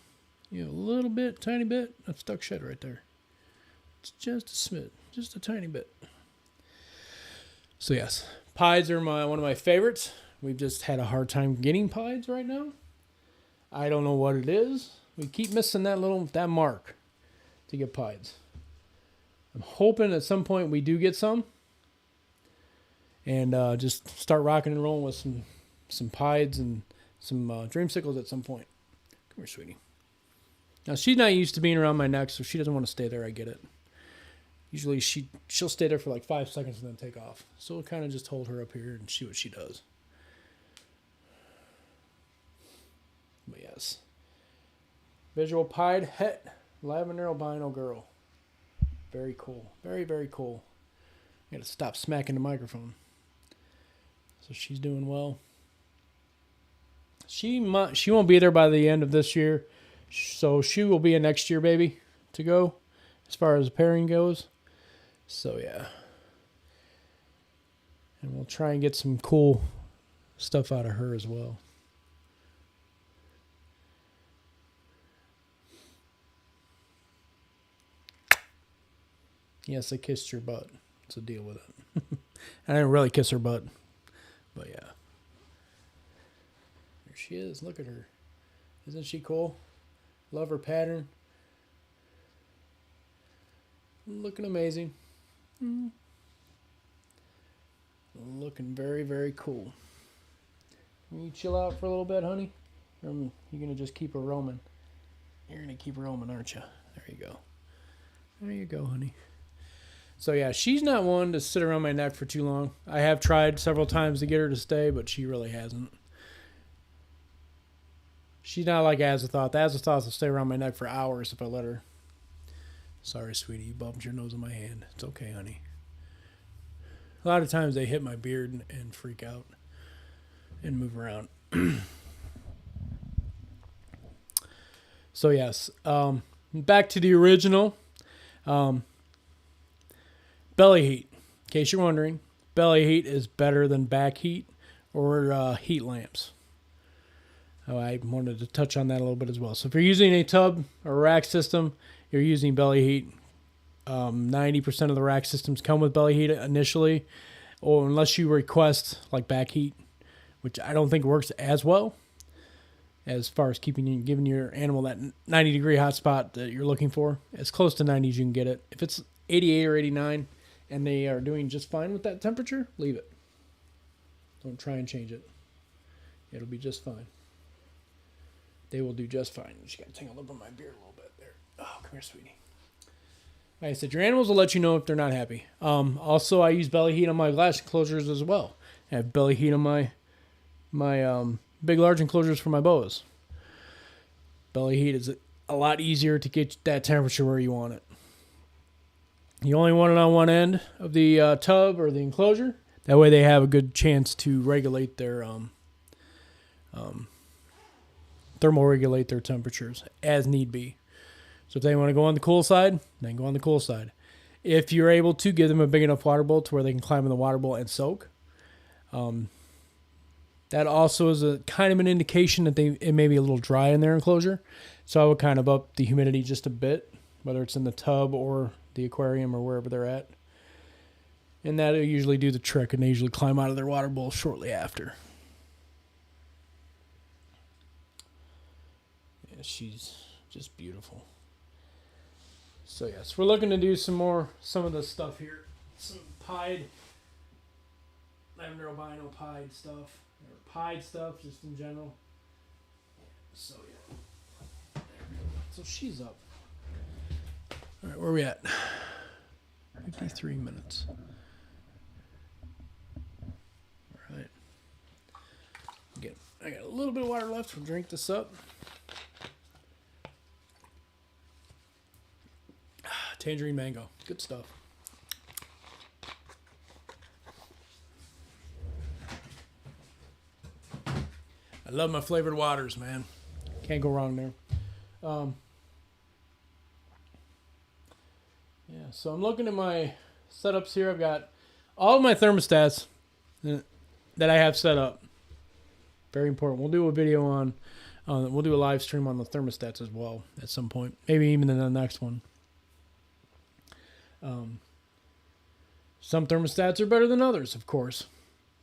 You know, a little bit, tiny bit. I've stuck shut right there. It's just a smidge, just a tiny bit. So yes, pieds are one of my favorites. We've just had a hard time getting pieds right now. I don't know what it is. We keep missing that mark to get pieds. I'm hoping at some point we do get some. And just start rocking and rolling with some pieds and some dreamsicles at some point. Come here, sweetie. Now, she's not used to being around my neck, so she doesn't want to stay there. I get it. Usually, she'll stay there for like 5 seconds and then take off. So we'll kind of just hold her up here and see what she does. But yes. Visual pied het lavender albino girl. Very cool. Very, very cool. I got to stop smacking the microphone. So she's doing well. She won't be there by the end of this year. So she will be a next year baby to go as far as pairing goes. So yeah. And we'll try and get some cool stuff out of her as well. Yes, I kissed your butt. What's the deal with it? I didn't really kiss her butt. But yeah. There she is. Look at her. Isn't she cool? Love her pattern. Looking amazing. Looking very, very cool. Can you chill out for a little bit, honey? Or are you going to just keep her roaming? You're going to keep her roaming, aren't you? There you go. There you go, honey. So yeah, she's not one to sit around my neck for too long. I have tried several times to get her to stay, but she really hasn't. She's not like Azothoth. Azothoth will stay around my neck for hours if I let her. Sorry, sweetie, you bumped your nose on my hand. It's okay, honey. A lot of times they hit my beard and freak out and move around. So yes, back to the original. Belly heat. In case you're wondering, belly heat is better than back heat or heat lamps. Oh, I wanted to touch on that a little bit as well. So if you're using a tub or rack system, you're using belly heat. 90% of the rack systems come with belly heat initially, or unless you request like back heat, which I don't think works as well as far as giving your animal that 90-degree hot spot that you're looking for. As close to 90 as you can get it. If it's 88 or 89 and they are doing just fine with that temperature, leave it. Don't try and change it. It'll be just fine. They will do just fine. Just got to tangle up on my beard a little bit there. Oh, come here, sweetie. Like I said, your animals will let you know if they're not happy. Also, I use belly heat on my glass enclosures as well. I have belly heat on my big, large enclosures for my boas. Belly heat is a lot easier to get that temperature where you want it. You only want it on one end of the tub or the enclosure. That way they have a good chance to regulate their thermoregulate their temperatures as need be. So if they want to go on the cool side, then go on the cool side. If you're able to, give them a big enough water bowl to where they can climb in the water bowl and soak. That also is a kind of an indication that it may be a little dry in their enclosure. So I would kind of up the humidity just a bit, whether it's in the tub or the aquarium or wherever they're at. And that'll usually do the trick, and they usually climb out of their water bowl shortly after. Yeah, she's just beautiful. So yes, we're looking to do some of the stuff here. Some pied, lavender albino pied stuff, or pied stuff just in general. So yeah, there we go. So she's up. All right, where are we at? 53 minutes. All right. I got a little bit of water left. We'll drink this up. Tangerine mango. Good stuff. I love my flavored waters, man. Can't go wrong there. Yeah, so I'm looking at my setups here. I've got all of my thermostats that I have set up. Very important. We'll do a video we'll do a live stream on the thermostats as well at some point. Maybe even in the next one. Some thermostats are better than others, of course.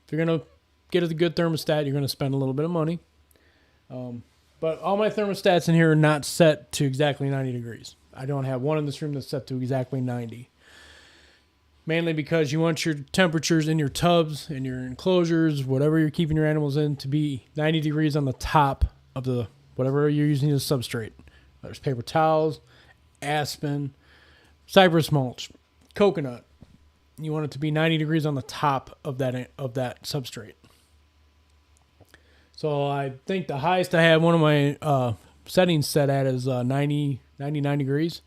If you're going to get a good thermostat, you're going to spend a little bit of money. But all my thermostats in here are not set to exactly 90 degrees. I don't have one in this room that's set to exactly 90. Mainly because you want your temperatures in your tubs and your enclosures, whatever you're keeping your animals in, to be 90 degrees on the top of the whatever you're using as substrate. There's paper towels, aspen, cypress mulch, coconut. You want it to be 90 degrees on the top of that substrate. So I think the highest I have one of my settings set at is 99 degrees.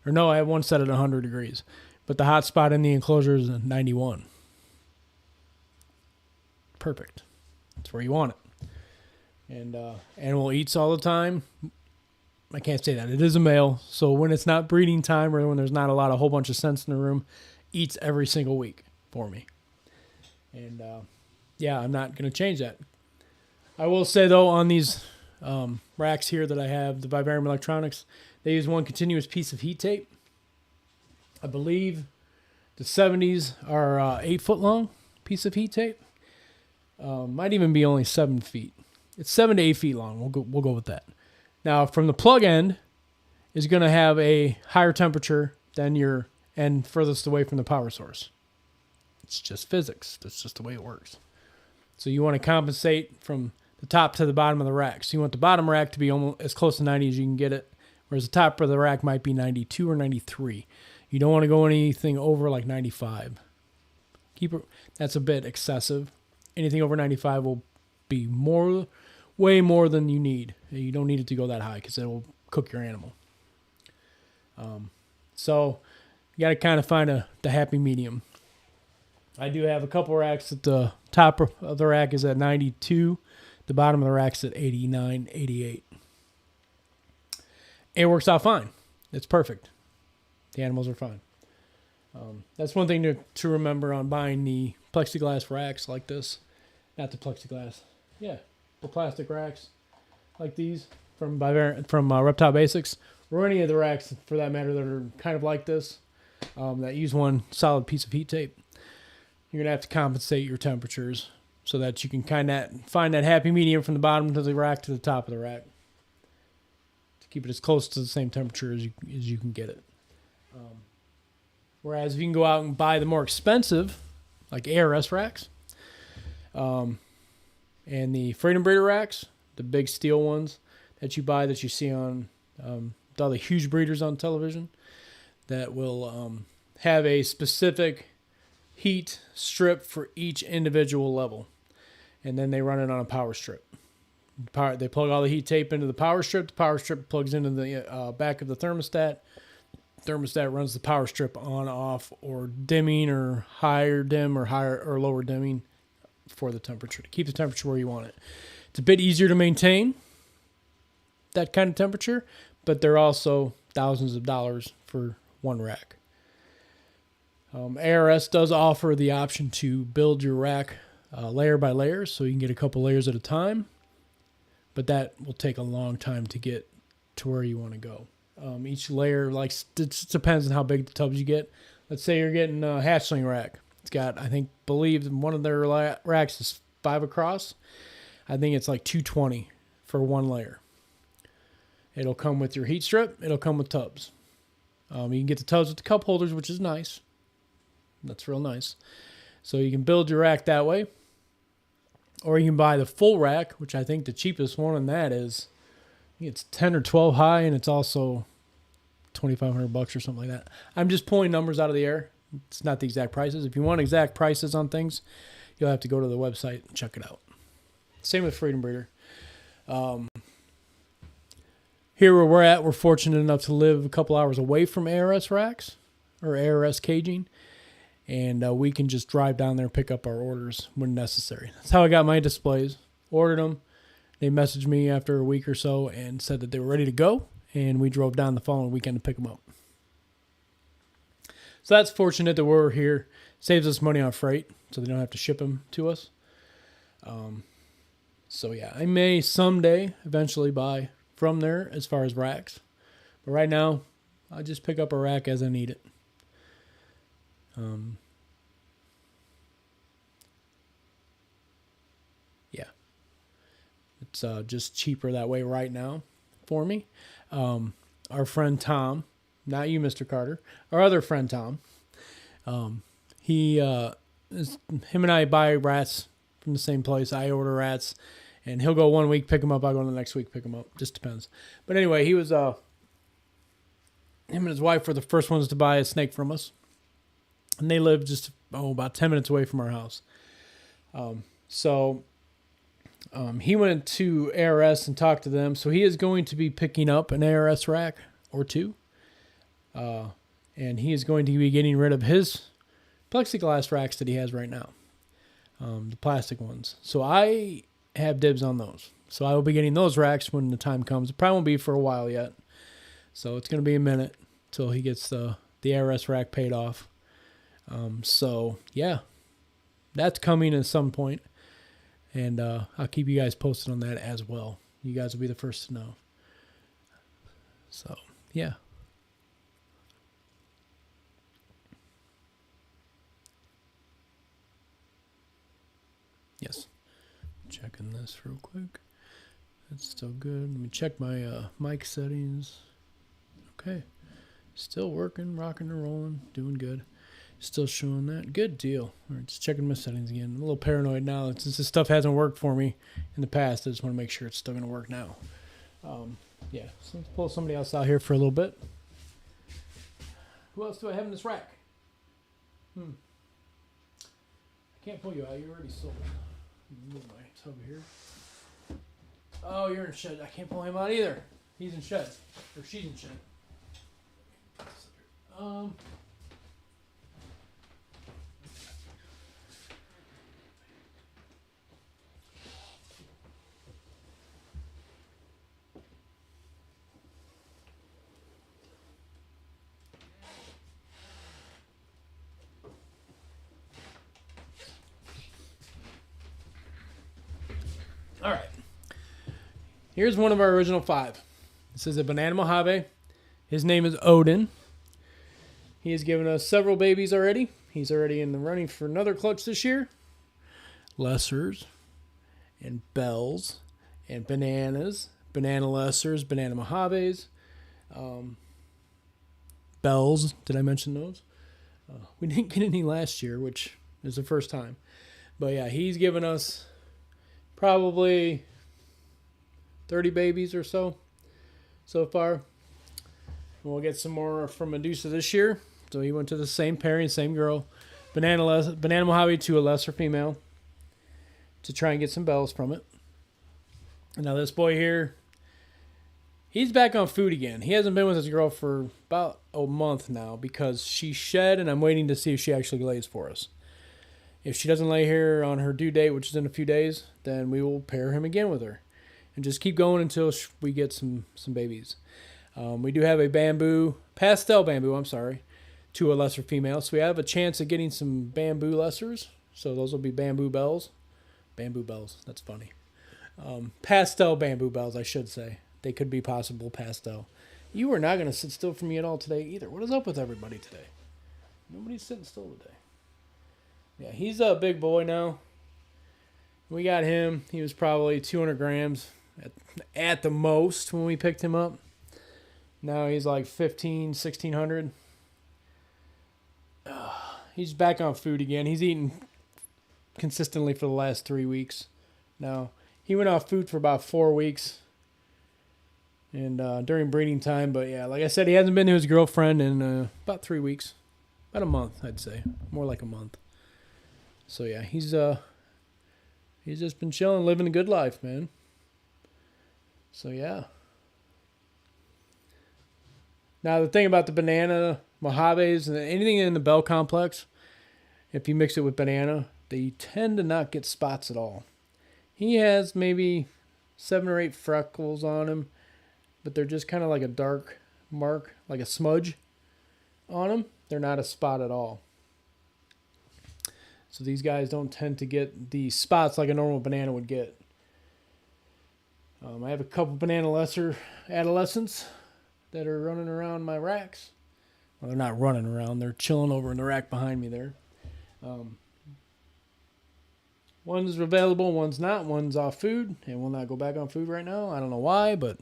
Or no, I have one set at 100 degrees. But the hot spot in the enclosure is 91. Perfect. That's where you want it. And animal eats all the time. I can't say that. It is a male. So when it's not breeding time or when there's not a whole bunch of scents in the room, eats every single week for me. And yeah, I'm not going to change that. I will say, though, on these racks here that I have, the Vivarium Electronics, they use one continuous piece of heat tape. I believe the 70s are 8-foot long piece of heat tape. Might even be only 7 feet. It's 7 to 8 feet long. We'll go with that. Now, from the plug end is going to have a higher temperature than your end furthest away from the power source. It's just physics. That's just the way it works. So you want to compensate from the top to the bottom of the rack. So you want the bottom rack to be almost as close to 90 as you can get it, whereas the top of the rack might be 92 or 93. You don't want to go anything over like 95. That's a bit excessive. Anything over 95 will be way more than you need. You don't need it to go that high because it will cook your animal. So you got to kind of find the happy medium. I do have a couple racks at the top of the rack is at 92. The bottom of the rack's at 89, 88. It works out fine. It's perfect. The animals are fine. That's one thing to remember on buying the plexiglass racks like this. Not the plexiglass. Yeah, the plastic racks like these from Reptile Basics, or any of the racks for that matter that are kind of like this, that use one solid piece of heat tape. You're going to have to compensate your temperatures so that you can kind of find that happy medium from the bottom of the rack to the top of the rack to keep it as close to the same temperature as you can get it. Whereas if you can go out and buy the more expensive, like ARS racks, and the Freedom Breeder racks, the big steel ones that you buy that you see on all the huge breeders on television, that will have a specific heat strip for each individual level, and then they run it on a power strip. They plug all the heat tape into the power strip. The power strip plugs into the back of the thermostat. Thermostat runs the power strip on, off, or dimming, or higher dim, or higher or lower dimming for the temperature to keep the temperature where you want it. It's a bit easier to maintain that kind of temperature, but they're also thousands of dollars for one rack. ARS does offer the option to build your rack layer by layer, so you can get a couple layers at a time, but that will take a long time to get to where you want to go. Each layer, it depends on how big the tubs you get. Let's say you're getting a hatchling rack. It's got, believe one of their racks is 5 across. I think it's like 220 for one layer. It'll come with your heat strip. It'll come with tubs. You can get the tubs with the cup holders, which is nice. That's real nice. So you can build your rack that way. Or you can buy the full rack, which I think the cheapest one on that is, it's 10 or 12 high, and it's also $2,500 or something like that. I'm just pulling numbers out of the air. It's not the exact prices. If you want exact prices on things, you'll have to go to the website and check it out. Same with Freedom Breeder. Here where we're at, we're fortunate enough to live a couple hours away from ARS racks or ARS caging, and we can just drive down there and pick up our orders when necessary. That's how I got my displays. Ordered them. They messaged me after a week or so and said that they were ready to go, and we drove down the following weekend to pick them up. So that's fortunate that we're here. Saves us money on freight, so they don't have to ship them to us. So yeah, I may someday eventually buy from there as far as racks. But right now, I just pick up a rack as I need it. Yeah. It's just cheaper that way right now for me. Our friend Tom, not you, Mr. Carter, our other friend Tom, him and I buy rats from the same place. I order rats, and he'll go 1 week, pick them up. I'll go the next week, pick them up. Just depends. But anyway, him and his wife were the first ones to buy a snake from us. And they live just, about 10 minutes away from our house. He went to ARS and talked to them. So he is going to be picking up an ARS rack or two. And he is going to be getting rid of his plexiglass racks that he has right now. The plastic ones. So I have dibs on those. So I will be getting those racks when the time comes. It probably won't be for a while yet. So it's going to be a minute till he gets the ARS rack paid off. So yeah, that's coming at some point. And I'll keep you guys posted on that as well. You guys will be the first to know. So, yeah. Yes. Checking this real quick. That's still good. Let me check my mic settings. Okay. Still working, rocking and rolling, doing good. Still showing that. Good deal. All right, just checking my settings again. I'm a little paranoid now. Since this stuff hasn't worked for me in the past, I just want to make sure it's still going to work now. Yeah, so let's pull somebody else out here for a little bit. Who else do I have in this rack? I can't pull you out. You're already sold. Move my tub here. Oh, you're in shed. I can't pull him out either. He's in shed. Or she's in shed. All right. Here's one of our original 5. This is a Banana Mojave. His name is Odin. He has given us several babies already. He's already in the running for another clutch this year. Lessers and bells and bananas, banana lessers, banana Mojaves, bells. Did I mention those? We didn't get any last year, which is the first time. But yeah, he's given us probably 30 babies or so far. We'll get some more from Medusa this year. So he went to the same pairing, same girl. Banana Mojave to a lesser female to try and get some bells from it. And now this boy here, he's back on food again. He hasn't been with his girl for about a month now because she shed, and I'm waiting to see if she actually lays for us. If she doesn't lay here on her due date, which is in a few days, then we will pair him again with her. And just keep going until we get some babies. We do have a pastel bamboo, to a lesser female. So we have a chance of getting some bamboo lessers. So those will be bamboo bells. Bamboo bells, that's funny. Pastel bamboo bells, I should say. They could be possible pastel. You are not going to sit still for me at all today either. What is up with everybody today? Nobody's sitting still today. Yeah, he's a big boy now. We got him. He was probably 200 grams at the most when we picked him up. Now he's like 1,600. He's back on food again. He's eating consistently for the last 3 weeks. Now, he went off food for about 4 weeks and during breeding time. But yeah, like I said, he hasn't been to his girlfriend in about 3 weeks. About a month, I'd say. More like a month. So yeah, he's just been chilling, living a good life, man. So yeah. Now the thing about the banana Mojaves and anything in the bell complex, if you mix it with banana, they tend to not get spots at all. He has maybe 7 or 8 freckles on him, but they're just kind of like a dark mark, like a smudge on him. They're not a spot at all. So these guys don't tend to get the spots like a normal banana would get. I have a couple banana lesser adolescents that are running around my racks. Well, they're not running around. They're chilling over in the rack behind me there. One's available, one's not. One's off food and will not go back on food right now. I don't know why, but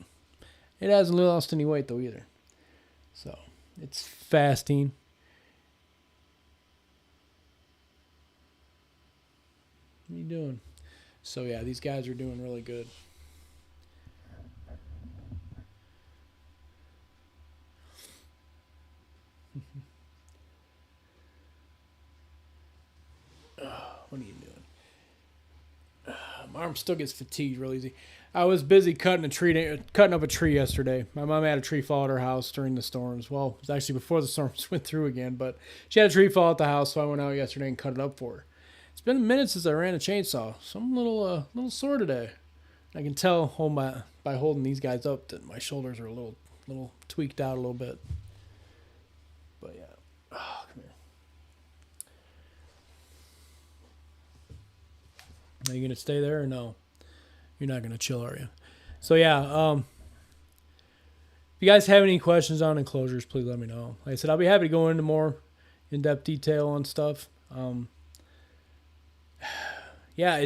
it hasn't lost any weight though either. So it's fasting. What are you doing? So yeah, these guys are doing really good. What are you doing? My arm still gets fatigued real easy. I was busy cutting up a tree yesterday. My mom had a tree fall at her house during the storms. Well, it was actually before the storms went through again, but she had a tree fall at the house, so I went out yesterday and cut it up for her. It's been a minute since I ran a chainsaw, so I'm a little sore today. I can tell by holding these guys up that my shoulders are a little tweaked out a little bit. But yeah, come here. Are you gonna stay there or no? You're not gonna chill, are you? So yeah, if you guys have any questions on enclosures, please let me know. Like I said, I'll be happy to go into more in-depth detail on stuff. Yeah,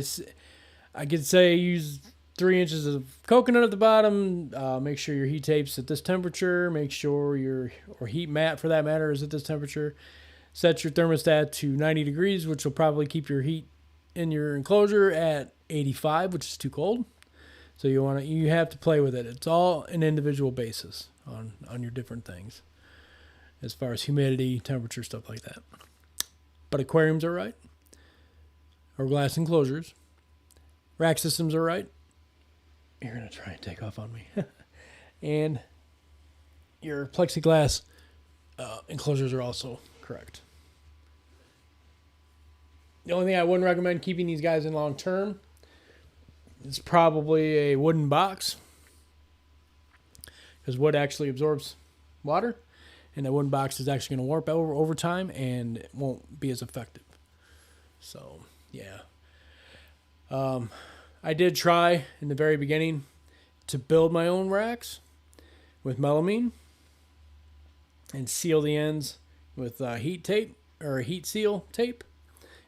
I could say use 3 inches of coconut at the bottom. Make sure your heat tape's at this temperature. Make sure or heat mat for that matter is at this temperature. Set your thermostat to 90 degrees, which will probably keep your heat in your enclosure at 85, which is too cold. So you have to play with it. It's all an individual basis on your different things as far as humidity, temperature, stuff like that. But aquariums are right. Or glass enclosures. Rack systems are right. You're going to try and take off on me. And your plexiglass enclosures are also correct. The only thing I wouldn't recommend keeping these guys in long term is probably a wooden box. Because wood actually absorbs water. And that wooden box is actually going to warp over time and it won't be as effective. So, yeah. I did try in the very beginning to build my own racks with melamine and seal the ends with heat tape or heat seal tape.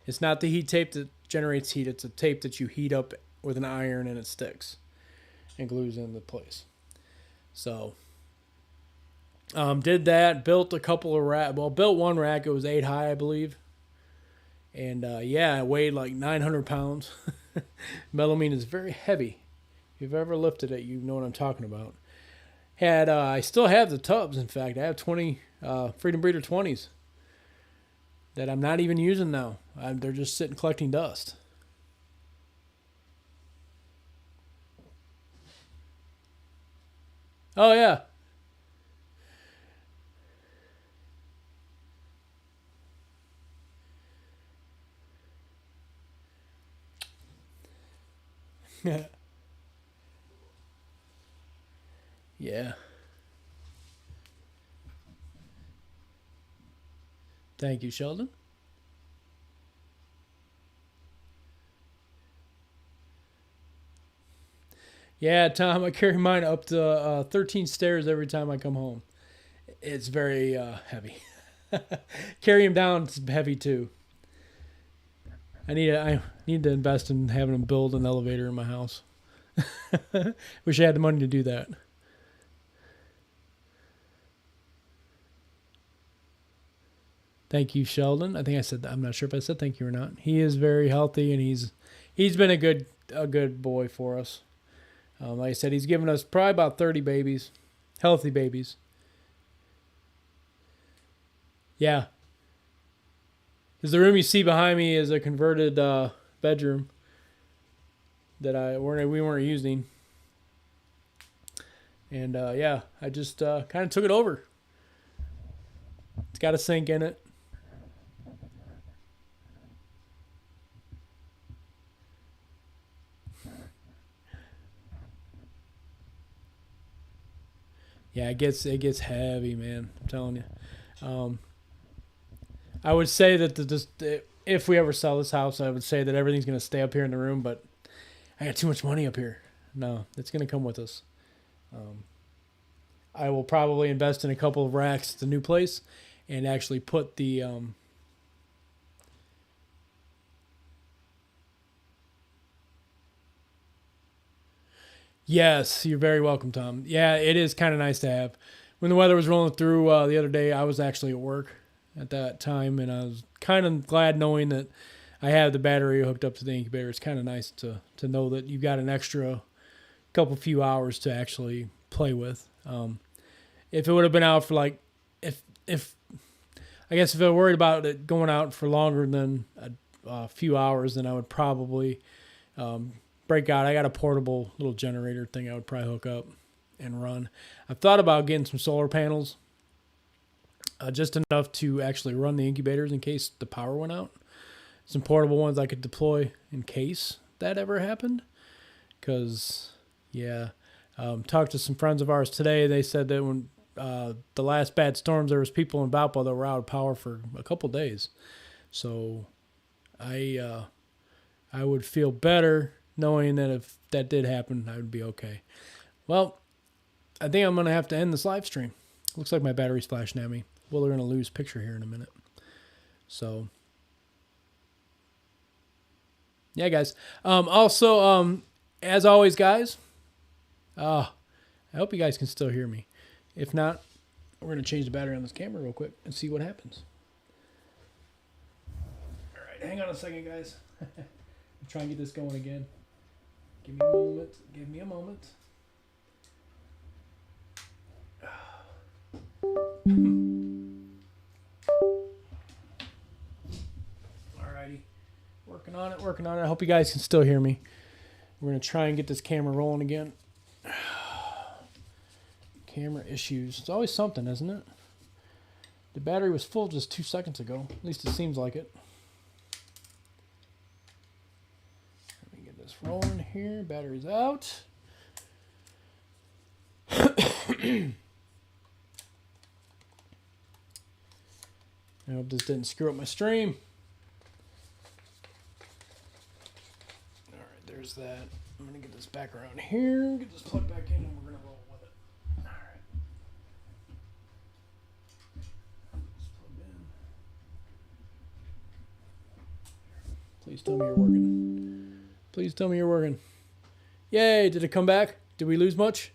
It's not the heat tape that generates heat. It's a tape that you heat up with an iron and it sticks and glues into place. So, did that. Built a couple of racks. Well, built one rack. It was 8 high, I believe. And yeah, it weighed like 900 pounds. Melamine is very heavy. If you've ever lifted it, you know what I'm talking about. I still have the tubs. In fact, I have 20 Freedom Breeder 20s that I'm not even using now. They're just sitting collecting dust. Oh yeah. Yeah. Thank you, Sheldon. Yeah, Tom, I carry mine up to 13 stairs every time I come home. It's very heavy. Carry him down, it's heavy too. I need to invest in having them build an elevator in my house. Wish I had the money to do that. Thank you, Sheldon. I think I said that. I'm not sure if I said thank you or not. He is very healthy and he's been a good boy for us. Like I said, he's given us probably about 30 babies, healthy babies. Yeah, because the room you see behind me is a converted bedroom that we weren't using, and yeah, I just kind of took it over. It's got a sink in it. Yeah, it gets heavy, man. I'm telling you. Um, I would say that if we ever sell this house, I would say that everything's gonna stay up here in the room, but I got too much money up here. No, it's gonna come with us. Um, I will probably invest in a couple of racks at the new place, and actually put the Yes, you're very welcome, Tom. Yeah, it is kind of nice to have. When the weather was rolling through the other day, I was actually at work at that time, and I was kind of glad knowing that I have the battery hooked up to the incubator. It's kind of nice to know that you've got an extra couple few hours to actually play with. If it would have been out for like, if I guess if I were worried about it going out for longer than a few hours, then I would probably um, break out. I got a portable little generator thing I would probably hook up and run. I've thought about getting some solar panels, just enough to actually run the incubators in case the power went out. Some portable ones I could deploy in case that ever happened. Because, yeah, talked to some friends of ours today. They said that when the last bad storms, there was people in Valpo that were out of power for a couple days. So I I would feel better knowing that if that did happen, I would be okay. Well, I think I'm going to have to end this live stream. Looks like my battery's flashing at me. Well, they're going to lose picture here in a minute. So, yeah, guys. Also, as always, guys, I hope you guys can still hear me. If not, we're going to change the battery on this camera real quick and see what happens. All right, hang on a second, guys. I'm trying to get this going again. Give me a moment. Give me a moment. Alrighty. Working on it, working on it. I hope you guys can still hear me. We're going to try and get this camera rolling again. Camera issues. It's always something, isn't it? The battery was full just 2 seconds ago. At least it seems like it. Let me get this rolling here. Battery's out. I hope this didn't screw up my stream. Alright, there's that. I'm going to get this back around here, get this plug back in, and we're going to roll with it. All right. It's plugged in. Please tell me you're working. Please tell me you're working. Yay, did it come back? Did we lose much?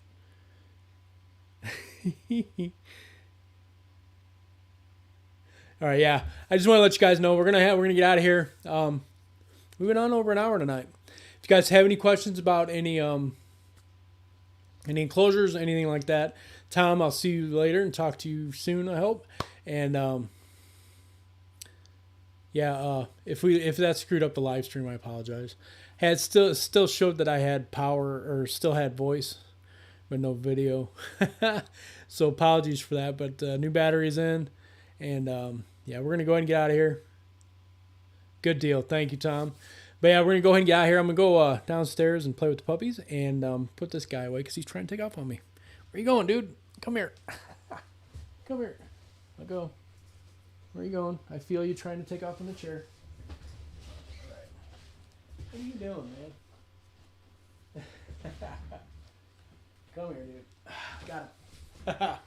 All right, yeah. I just want to let you guys know we're gonna get out of here. We went on over an hour tonight. If you guys have any questions about any enclosures, anything like that, Tom, I'll see you later and talk to you soon, I hope. And yeah, if that screwed up the live stream, I apologize. Had still showed that I had power or still had voice, but no video. So apologies for that. But new batteries in, and yeah, we're gonna go ahead and get out of here. Good deal. Thank you, Tom. But yeah, we're going to go ahead and get out of here. I'm going to go downstairs and play with the puppies and put this guy away because he's trying to take off on me. Where you going, dude? Come here. Come here. Let go. Where are you going? I feel you trying to take off in the chair. All right. What are you doing, man? Come here, dude. Got him.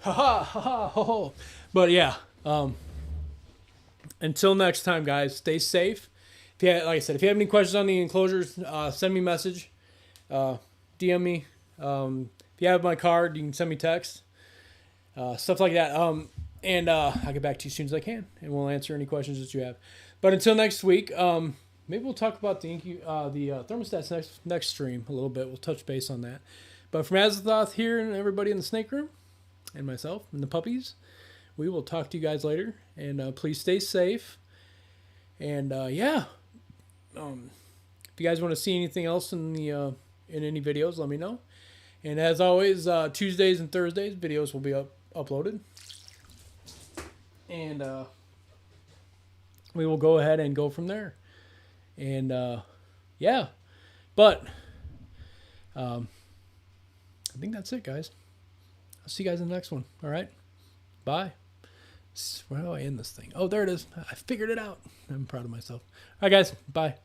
Ha ha ha ha. But yeah, until next time, guys, stay safe. If you like I said, if you have any questions on the enclosures, send me a message, DM me. If you have my card, you can send me text, stuff like that. And I'll get back to you as soon as I can, and we'll answer any questions that you have. But until next week, maybe we'll talk about the thermostats next stream a little bit. We'll touch base on that. But from Azathoth here and everybody in the snake room, and myself and the puppies, we will talk to you guys later. And please stay safe. And yeah. If you guys want to see anything else in the in any videos, let me know. And as always, Tuesdays and Thursdays videos will be uploaded. And we will go ahead and go from there. And yeah, but I think that's it, guys. I'll see you guys in the next one. All right, bye. Where do I end this thing? Oh, there it is. I figured it out. I'm proud of myself. All right, guys. Bye.